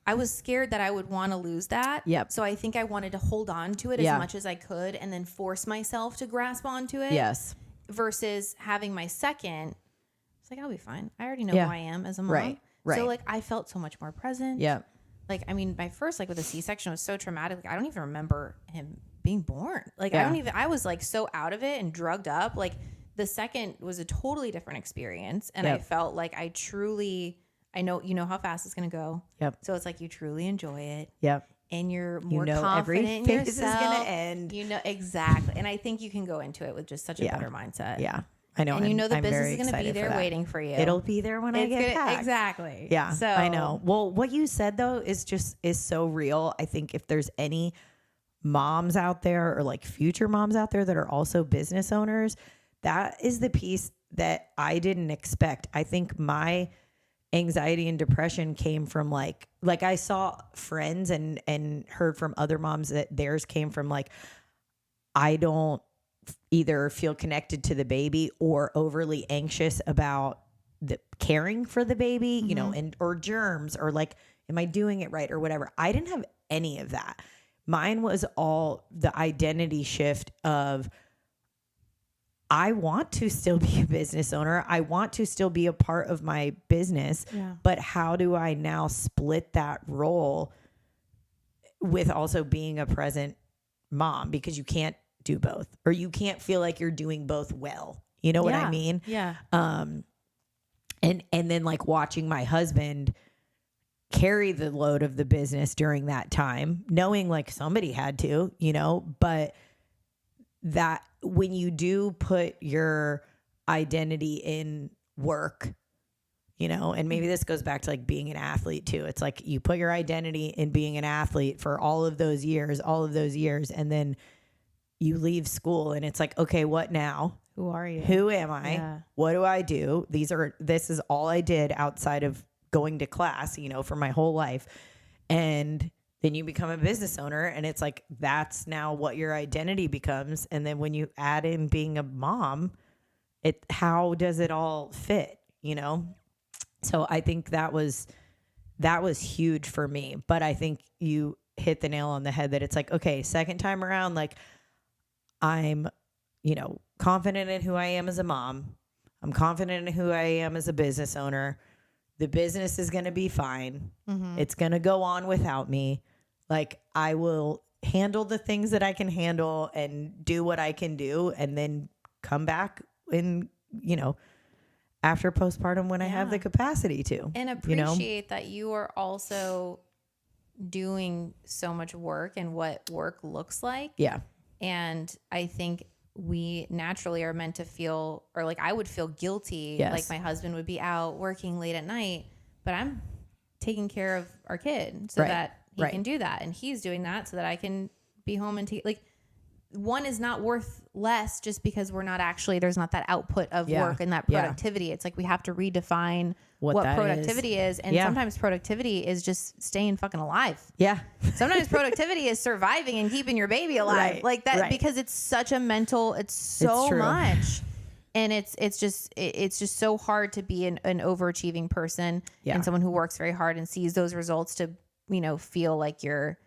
I was scared that I would want to lose that. Yep. So I think I wanted to hold on to it as much as I could and then force myself to grasp onto it. Yes. Versus having my second, it's like, I'll be fine. I already know who I am as a mom. Right. So like I felt so much more present. Yeah. Like, I mean, my first, like with a C-section was so traumatic. Like I don't even remember him being born. Like I was like so out of it and drugged up. Like the second was a totally different experience. And I felt like I know how fast it's going to go. Yep. So it's like, you truly enjoy it. Yep. And you're more confident in yourself. This is going to end. Exactly. And I think you can go into it with just such a better mindset. Yeah. I know. And the business is going to be there waiting for you. It'll be there when I get back. Exactly. Yeah. So I know. Well, what you said though is so real. I think if there's any moms out there or like future moms out there that are also business owners, that is the piece that I didn't expect. I think my anxiety and depression came from like I saw friends and heard from other moms that theirs came from like, I don't either feel connected to the baby or overly anxious about the caring for the baby, or germs, or like, am I doing it right or whatever. I didn't have any of that. Mine was all the identity shift of, I want to still be a business owner. I want to still be a part of my business, but how do I now split that role with also being a present mom? Because you can't do both, or you can't feel like you're doing both well. You know what I mean? Yeah. And then like watching my husband carry the load of the business during that time, knowing like somebody had to, but that when you do put your identity in work, and maybe this goes back to like being an athlete too. It's like you put your identity in being an athlete for all of those years, and then you leave school and it's like, okay, what now? Who are you? Who am I? Yeah. What do I do? This is all I did outside of going to class, for my whole life. And then you become a business owner and it's like, that's now what your identity becomes. And then when you add in being a mom, how does it all fit, So I think that was huge for me. But I think you hit the nail on the head that it's like, okay, second time around, like I'm, confident in who I am as a mom. I'm confident in who I am as a business owner. The business is going to be fine. Mm-hmm. It's going to go on without me. Like I will handle the things that I can handle and do what I can do, and then come back in, after postpartum when I have the capacity to. And appreciate that you are also doing so much work and what work looks like. Yeah. And I think we naturally are meant to feel, or like I would feel guilty. Yes. Like my husband would be out working late at night, but I'm taking care of our kid so that he can do that. And he's doing that so that I can be home and take, like, one is not worth less just because we're not actually, there's not that output of work and that productivity. It's like we have to redefine what productivity is. And sometimes productivity is just staying fucking alive. Yeah. Sometimes productivity is surviving and keeping your baby alive. Right. Like that, Right. because it's such a mental, it's so much. And it's just so hard to be an overachieving person and someone who works very hard and sees those results to, you know, feel like you're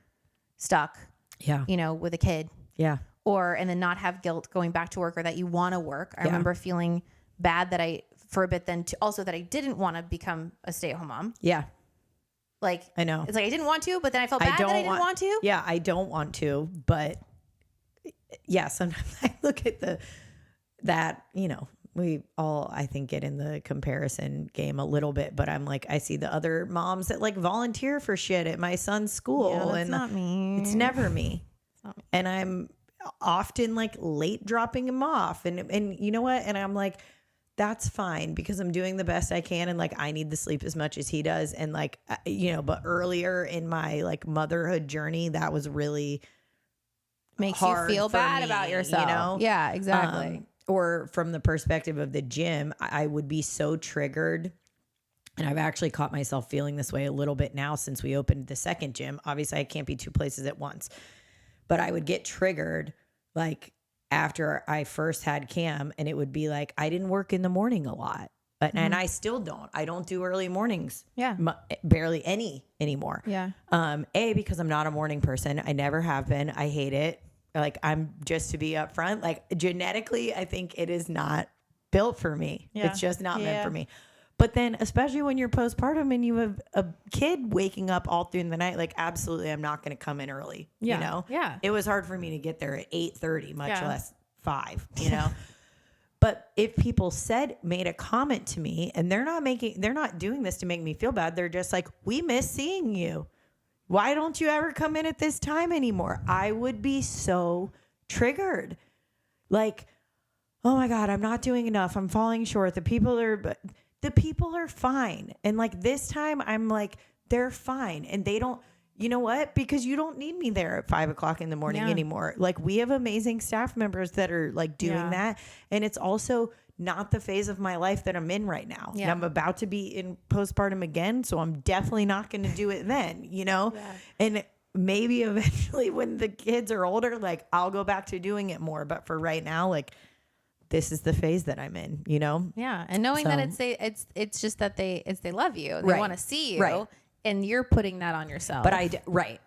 stuck, you know, with a kid. Yeah. And then not have guilt going back to work, or that you want to work. I remember feeling bad that for a bit then also that I didn't want to become a stay-at-home mom. Yeah. Like, I know. It's like I didn't want to, but then I felt bad that I didn't want to. Yeah, I don't want to, but yeah, sometimes I look at that, you know, we all, I think, get in the comparison game a little bit, but I'm like, I see the other moms that like volunteer for shit at my son's school. Yeah, that's not me. It's never me. It's not me. And I'm often like late dropping him off. And you know what? And I'm like, that's fine, because I'm doing the best I can. And like, I need the sleep as much as he does. And like, you know, but earlier in my like motherhood journey, that was really makes you feel bad about yourself. You know? Yeah, exactly. Or from the perspective of the gym, I would be so triggered. And I've actually caught myself feeling this way a little bit now since we opened the second gym. Obviously, I can't be two places at once. But I would get triggered like after I first had Cam, and it would be like, I didn't work in the morning a lot. And I still don't. I don't do early mornings. Yeah. Barely any anymore. Yeah. Because I'm not a morning person. I never have been. I hate it. Like, I'm just to be upfront, like genetically, I think it is not built for me. Yeah. It's just not meant for me. But then, especially when you're postpartum and you have a kid waking up all through the night, like, absolutely, I'm not going to come in early. Yeah. You know? Yeah. It was hard for me to get there at 8:30, much less 5, you know? But if people made a comment to me, and they're not doing this to make me feel bad. They're just like, we miss seeing you. Why don't you ever come in at this time anymore? I would be so triggered. Like, oh my God, I'm not doing enough. I'm falling short. The people are fine. And like this time I'm like, they're fine. And they don't, you know what? Because you don't need me there at 5 o'clock in the morning anymore. Like, we have amazing staff members that are like doing that. And it's also not the phase of my life that I'm in right now. Yeah. And I'm about to be in postpartum again. So I'm definitely not going to do it then, you know? Yeah. And maybe eventually when the kids are older, like, I'll go back to doing it more. But for right now, like, this is the phase that I'm in, you know? Yeah. And knowing that it's just that they love you. They want to see you. Right. And you're putting that on yourself. But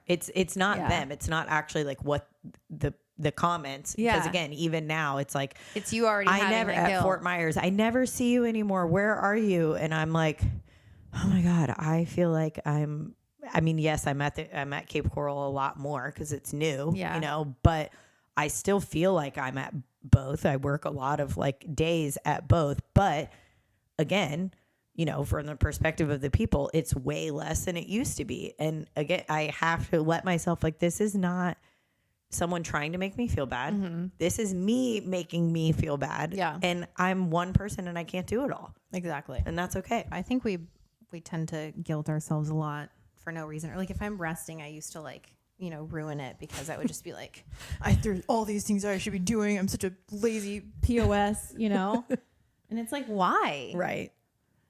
it's not them. It's not actually like what the comments. Because again, even now it's like, it's you already having at guilt. Fort Myers, I never see you anymore. Where are you? And I'm like, oh my God, I feel like yes, I'm at Cape Coral a lot more because it's new, you know, but I still feel like I'm at both. I work a lot of like days at both, but again, you know, from the perspective of the people, it's way less than it used to be. And again, I have to let myself, like, this is not someone trying to make me feel bad. Mm-hmm. This is me making me feel bad. Yeah. And I'm one person and I can't do it all. Exactly. And that's okay. I think we tend to guilt ourselves a lot for no reason. Or like, if I'm resting, I used to like, you know, ruin it because I would just be like, there's all these things I should be doing. I'm such a lazy POS, you know? And it's like, why? Right.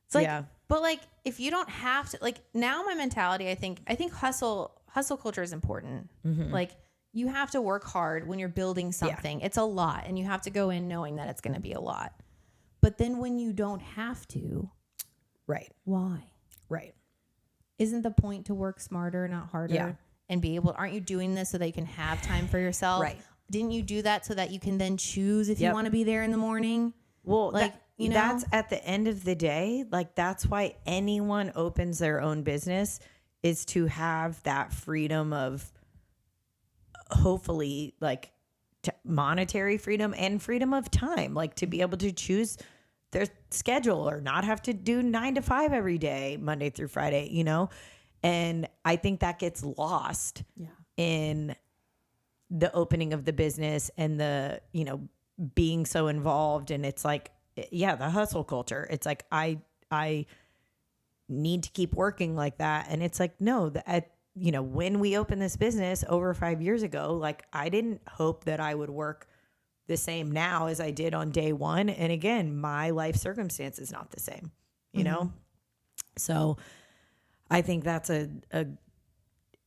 It's like, but like, if you don't have to, like, now my mentality, I think hustle culture is important. Mm-hmm. Like, you have to work hard when you're building something. Yeah. It's a lot, and you have to go in knowing that it's going to be a lot. But then when you don't have to, right? Why? Right. Isn't the point to work smarter, not harder? Yeah. And be able, aren't you doing this so that you can have time for yourself? Right. Didn't you do that so that you can then choose if you want to be there in the morning? Well, like, you know, that's at the end of the day, like, that's why anyone opens their own business, is to have that freedom of, hopefully, like, monetary freedom and freedom of time, like, to be able to choose their schedule or not have to do 9 to 5 every day, Monday through Friday, you know? And I think that gets lost in the opening of the business and the, you know, being so involved. And it's like, the hustle culture. It's like, I need to keep working like that. And it's like, no, you know, when we opened this business over 5 years ago, like, I didn't hope that I would work the same now as I did on day one. And again, my life circumstance is not the same, you know? So I think that's a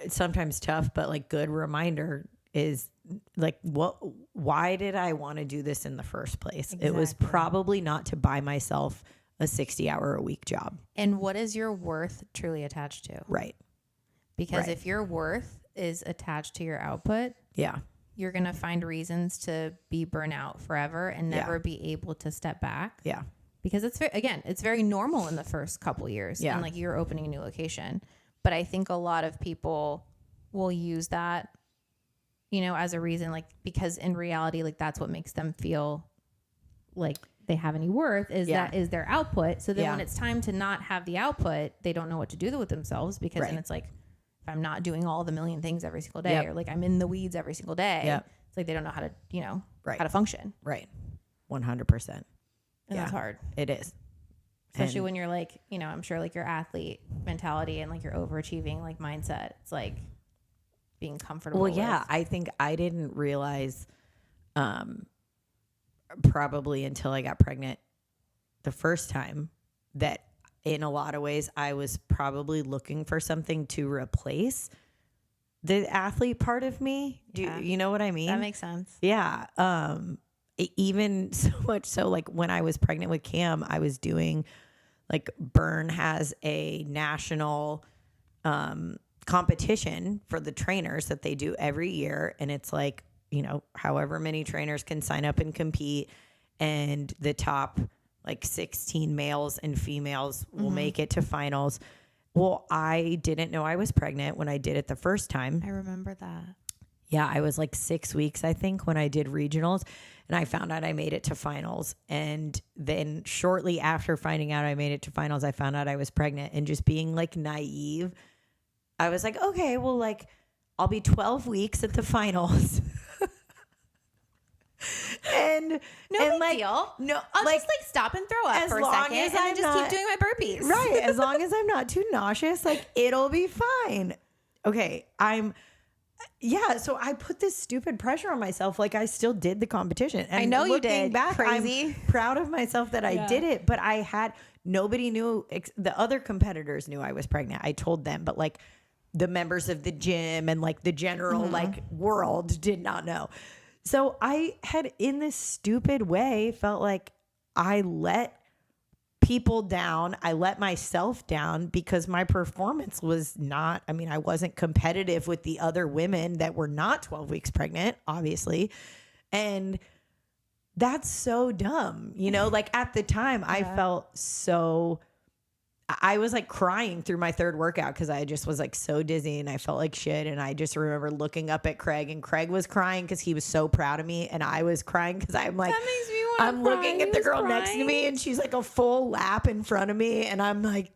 sometimes tough, but like good reminder is like, why did I want to do this in the first place? Exactly. It was probably not to buy myself a 60-hour-a-week job. And what is your worth truly attached to? Right. Because if your worth is attached to your output, you're going to find reasons to be burnout forever and never be able to step back. Yeah. Because it's very normal in the first couple years. Yeah. And like you're opening a new location. But I think a lot of people will use that, as a reason, like, because in reality, like that's what makes them feel like they have any worth that is their output. So then when it's time to not have the output, they don't know what to do with themselves, because then it's like, if I'm not doing all the million things every single day, or like I'm in the weeds every single day, it's like they don't know how to, how to function. Right. 100%. And that's hard. It is. Especially when you're like, I'm sure like your athlete mentality and like your overachieving like mindset. It's like being comfortable. Well, yeah, I think I didn't realize probably until I got pregnant the first time that in a lot of ways I was probably looking for something to replace the athlete part of me. Do you know what I mean? That makes sense. Yeah. Even so much so, like when I was pregnant with Cam, I was doing like Burn has a national competition for the trainers that they do every year. And it's like, however many trainers can sign up and compete, and the top like 16 males and females will make it to finals. Well, I didn't know I was pregnant when I did it the first time. I remember that. Yeah, I was like 6 weeks, I think, when I did regionals, and I found out I made it to finals. And then shortly after finding out I made it to finals, I found out I was pregnant, and just being like naive, I was like, okay, well, like I'll be 12 weeks at the finals. And no and big like, deal. No, I'll like, just like stop and throw up for a second, and then just keep doing my burpees. Right. As long as I'm not too nauseous, like it'll be fine. Okay. So I put this stupid pressure on myself. Like I still did the competition. And I know you did. Back, Crazy. I'm proud of myself that I did it, but nobody knew. The other competitors knew I was pregnant. I told them, but like the members of the gym and like the general like world did not know. So I had, in this stupid way, felt like I let people down. I let myself down because my performance was not, I wasn't competitive with the other women that were not 12 weeks pregnant, obviously. And that's so dumb. Like at the time I felt I was like crying through my third workout because I just was like so dizzy and I felt like shit. And I just remember looking up at Craig, and Craig was crying because he was so proud of me. And I was crying because I'm like, that makes me want to I'm looking at the girl next to me, and she's like a full lap in front of me. And I'm like,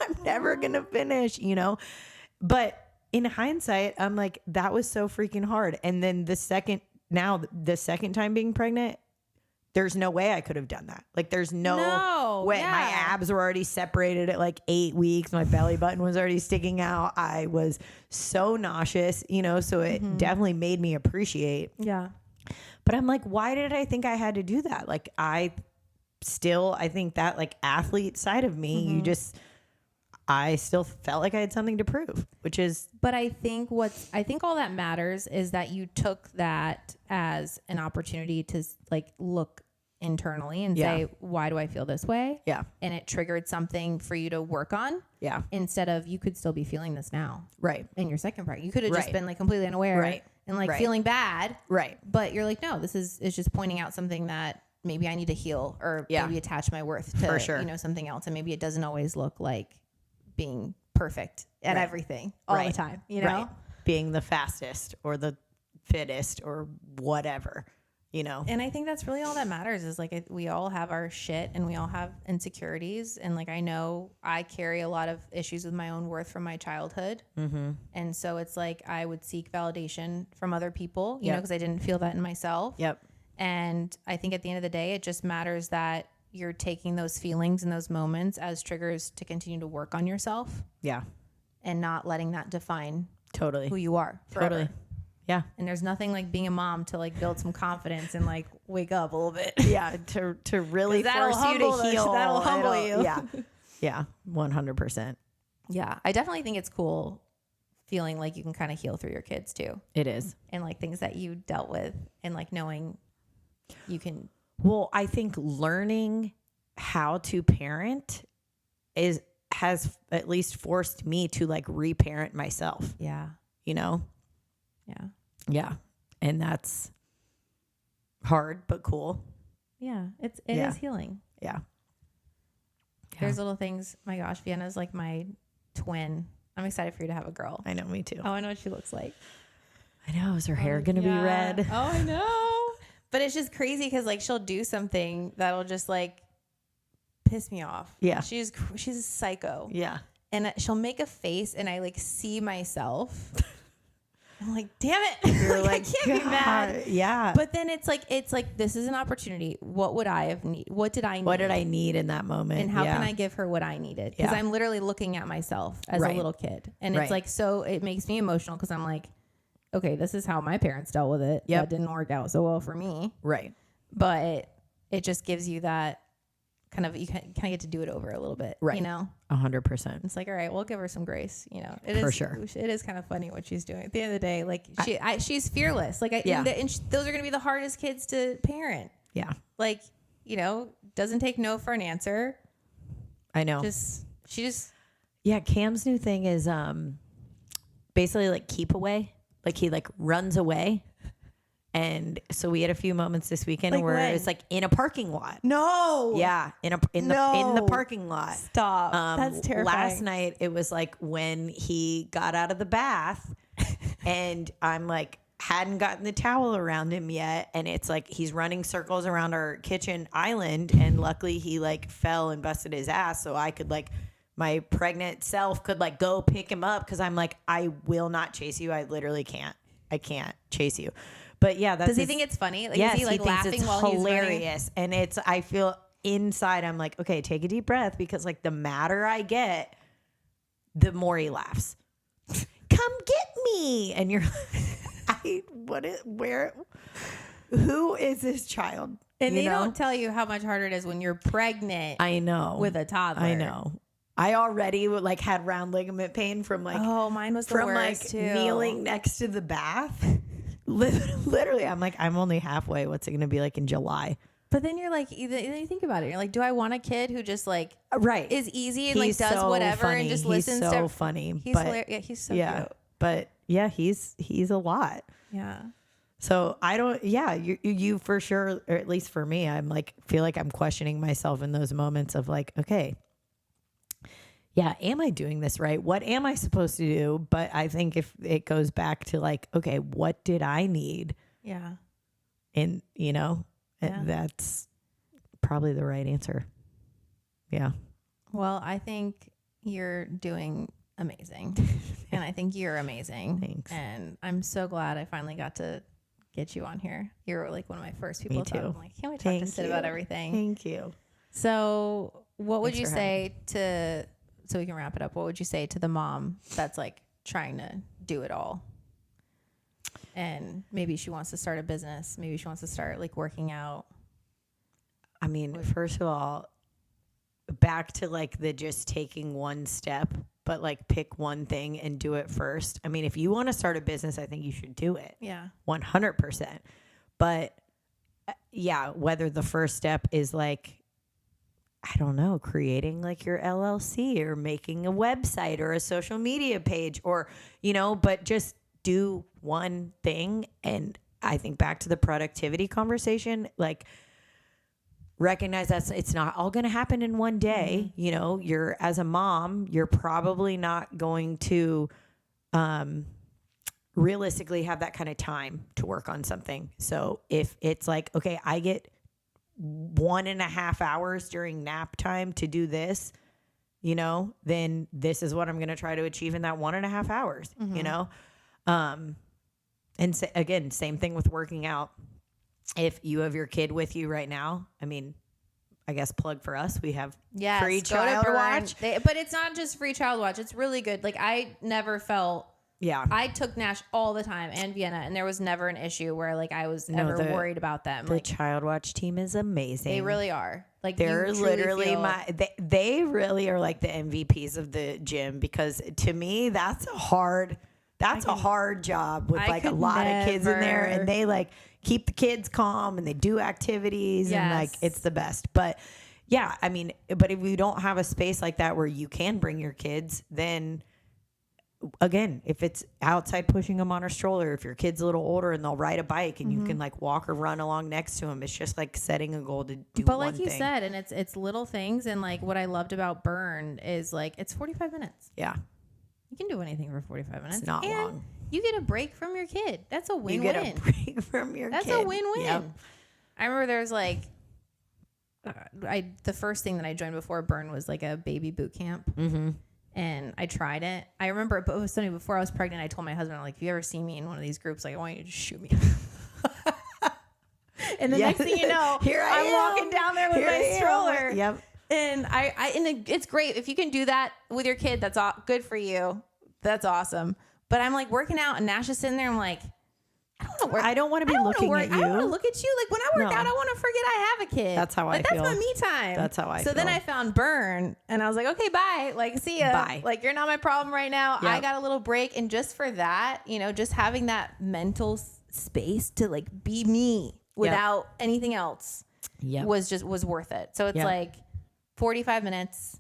I'm never going to finish, But in hindsight, I'm like, that was so freaking hard. And then the second time being pregnant, there's no way I could have done that. Like there's no way. Yeah. My abs were already separated at like 8 weeks. My belly button was already sticking out. I was so nauseous, so it definitely made me appreciate. Yeah. But I'm like, why did I think I had to do that? Like I think that like athlete side of me, I still felt like I had something to prove, which is. But I think all that matters is that you took that as an opportunity to like look internally and say, why do I feel this way? Yeah. And it triggered something for you to work on. Yeah. Instead of, you could still be feeling this now. Right. In your second part, you could have just been like completely unaware. Right. And like feeling bad. Right. But you're like, no, this is just pointing out something that maybe I need to heal, or maybe attach my worth to, for sure. Something else. And maybe it doesn't always look like being perfect at everything all the time, Right. Being the fastest or the fittest or whatever, And I think that's really all that matters is like, we all have our shit and we all have insecurities. And like, I know I carry a lot of issues with my own worth from my childhood. Mm-hmm. And so it's like, I would seek validation from other people, you know, because I didn't feel that in myself. Yep. And I think at the end of the day, it just matters that you're taking those feelings and those moments as triggers to continue to work on yourself. Yeah. And not letting that define totally who you are forever. Totally. Yeah. And there's nothing like being a mom to like build some confidence and like wake up a little bit. Yeah. To really force you to heal. That'll humble you. Yeah. Yeah. 100%. Yeah. I definitely think it's cool feeling like you can kind of heal through your kids too. It is. And like things that you dealt with and like knowing you can. Well, I think learning how to parent has at least forced me to like reparent myself. Yeah. You know? Yeah. Yeah. And that's hard, but cool. Yeah. It is healing. Yeah. There's little things. My gosh, Vienna's like my twin. I'm excited for you to have a girl. I know, me too. Oh, I know what she looks like. I know. Is her hair going to be red? Oh, I know. But it's just crazy because like she'll do something that'll just like piss me off. Yeah. She's a psycho. Yeah. And she'll make a face and I like see myself. I'm like, damn it. You're like, I can't be mad. Yeah. But then it's like, this is an opportunity. What would I have need? What did I need? What did I need in that moment? And how can I give her what I needed? Because I'm literally looking at myself as a little kid. And it's like, so it makes me emotional because I'm like, okay, this is how my parents dealt with it. That didn't work out so well for me. Right. But it just gives you that kind of, you kind of get to do it over a little bit. Right. You know? 100%. It's like, all right, we'll give her some grace. You know, For sure. It is kind of funny what she's doing. At the end of the day, like she's fearless. Like, those are going to be the hardest kids to parent. Yeah. Like, you know, doesn't take no for an answer. I know. Yeah, Cam's new thing is basically like keep away. Like he like runs away. And so we had a few moments this weekend like where it's like in a parking lot. No. Yeah, in the parking lot. Stop. That's terrifying. Last night it was like when he got out of the bath and I'm like hadn't gotten the towel around him yet, and it's like he's running circles around our kitchen island, and luckily he like fell and busted his ass, so I could like my pregnant self could like go pick him up because I'm like, I will not chase you. I literally can't. I can't chase you. But yeah, does he think it's funny? Like, yes, is he like laughing it's while hilarious. he's running? And I feel inside, I'm like, okay, take a deep breath, because like the madder I get, the more he laughs. Come get me. And you're who is this child? And they don't tell you how much harder it is when you're pregnant. I know. With a toddler. I know. I already like had round ligament pain from like, mine was the worst too. Kneeling next to the bath. Literally, I'm like, I'm only halfway. What's it going to be like in July? But then you're like, you think about it. You're like, do I want a kid who just like is easy and he's like does so whatever funny. and just he's listens? So funny. He's hilarious. Yeah, he's so cute. But yeah, he's a lot. Yeah. So I don't. Yeah, you for sure, or at least for me, I'm like feel like I'm questioning myself in those moments of like, okay. Yeah, am I doing this right? What am I supposed to do? But I think if it goes back to like, okay, what did I need? Yeah. And, that's probably the right answer. Yeah. Well, I think you're doing amazing. And I think you're amazing. Thanks. And I'm so glad I finally got to get you on here. You're like one of my first people to talk. I'm like, can't we talk to Sid about everything? Thank you. So what would you say to... So we can wrap it up. What would you say to the mom that's like trying to do it all? And maybe she wants to start a business. Maybe she wants to start like working out. I mean, first of all, back to like the just taking one step, but like pick one thing and do it first. I mean, if you want to start a business, I think you should do it. Yeah. 100%. But yeah, whether the first step is like, I don't know, creating like your LLC or making a website or a social media page or, but just do one thing. And I think back to the productivity conversation, like recognize that it's not all going to happen in one day. Mm-hmm. You're as a mom, you're probably not going to realistically have that kind of time to work on something. So if it's like, okay, I get 1.5 hours during nap time to do this, then this is what I'm going to try to achieve in that 1.5 hours, and again, same thing with working out. If you have your kid with you right now, I mean, I guess plug for us. We have free child watch. But it's not just free child watch. It's really good. Like I never felt Yeah. I took Nash all the time and Vienna, and there was never an issue where like I was ever worried about them. The like, Child Watch team is amazing. They really are. Like they're literally they really are like the MVPs of the gym, because to me that's a hard job with like a lot of kids in there, and they like keep the kids calm and they do activities and like it's the best. But yeah, I mean, but if you don't have a space like that where you can bring your kids, then again, if it's outside pushing them on a stroller, if your kid's a little older and they'll ride a bike and you can like walk or run along next to them, it's just like setting a goal to do but one like you thing. said, and it's little things. And like what I loved about Burn is like it's 45 minutes. Yeah. You can do anything for 45 minutes. It's not and long. You get a break from your kid. That's a win-win. You get a break from your That's kid. a win-win. Yep. I remember there's like the first thing that I joined before Burn was like a baby boot camp. Mm-hmm. And I tried it. I remember it was something before I was pregnant. I told my husband, like, if you ever see me in one of these groups, like, I want you to just shoot me. And the next thing you know, I'm walking down there with my stroller. Yep. And it's great. If you can do that with your kid, that's good for you. That's awesome. But I'm like working out and Nash is sitting there. I'm like, I don't want to be looking at you. I don't want to look at you. Like when I work out, I want to forget I have a kid. That's how I feel. That's my me time. That's how I feel. So then I found Burn and I was like, okay, bye. Like, see ya. Bye. Like, you're not my problem right now. Yep. I got a little break. And just for that, just having that mental space to like be me without anything else was worth it. So it's like 45 minutes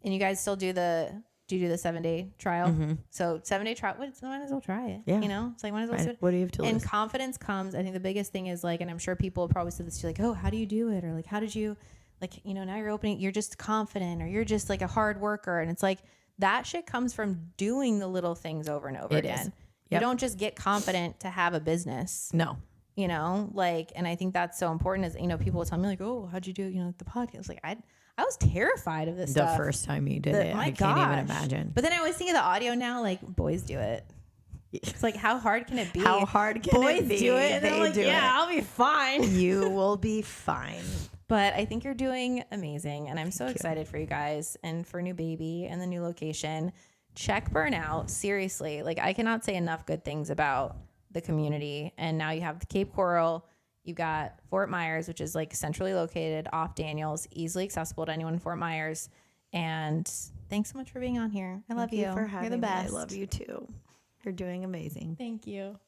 and you guys still do the 7-day trial. Mm-hmm. So 7-day trial, might as well try it. Yeah. It's like, might as well do it. What do you have to lose? And confidence comes. I think the biggest thing is like, and I'm sure people probably said this to you, like, oh, how do you do it? Or like, how did you, like, now you're opening, you're just confident or you're just like a hard worker. And it's like, that shit comes from doing the little things over and over again. Yep. You don't just get confident to have a business. No. Like, and I think that's so important is, people will tell me like, oh, how'd you do, the podcast? Like, I was terrified of this stuff. The first time you did it, I can't even imagine. But then I was thinking of the audio now, like boys do it. It's like, how hard can it be? How hard can boys it be? do it? And they're like, yeah, I'll be fine. You will be fine. But I think you're doing amazing. And I'm so excited for you guys and for new baby and the new location. Check Burn out. Seriously. Like, I cannot say enough good things about the community. And now you have the Cape Coral. You got Fort Myers, which is like centrally located off Daniels, easily accessible to anyone in Fort Myers. And thanks so much for being on here. I love you. For having You're the best. Me. I love you too. You're doing amazing. Thank you.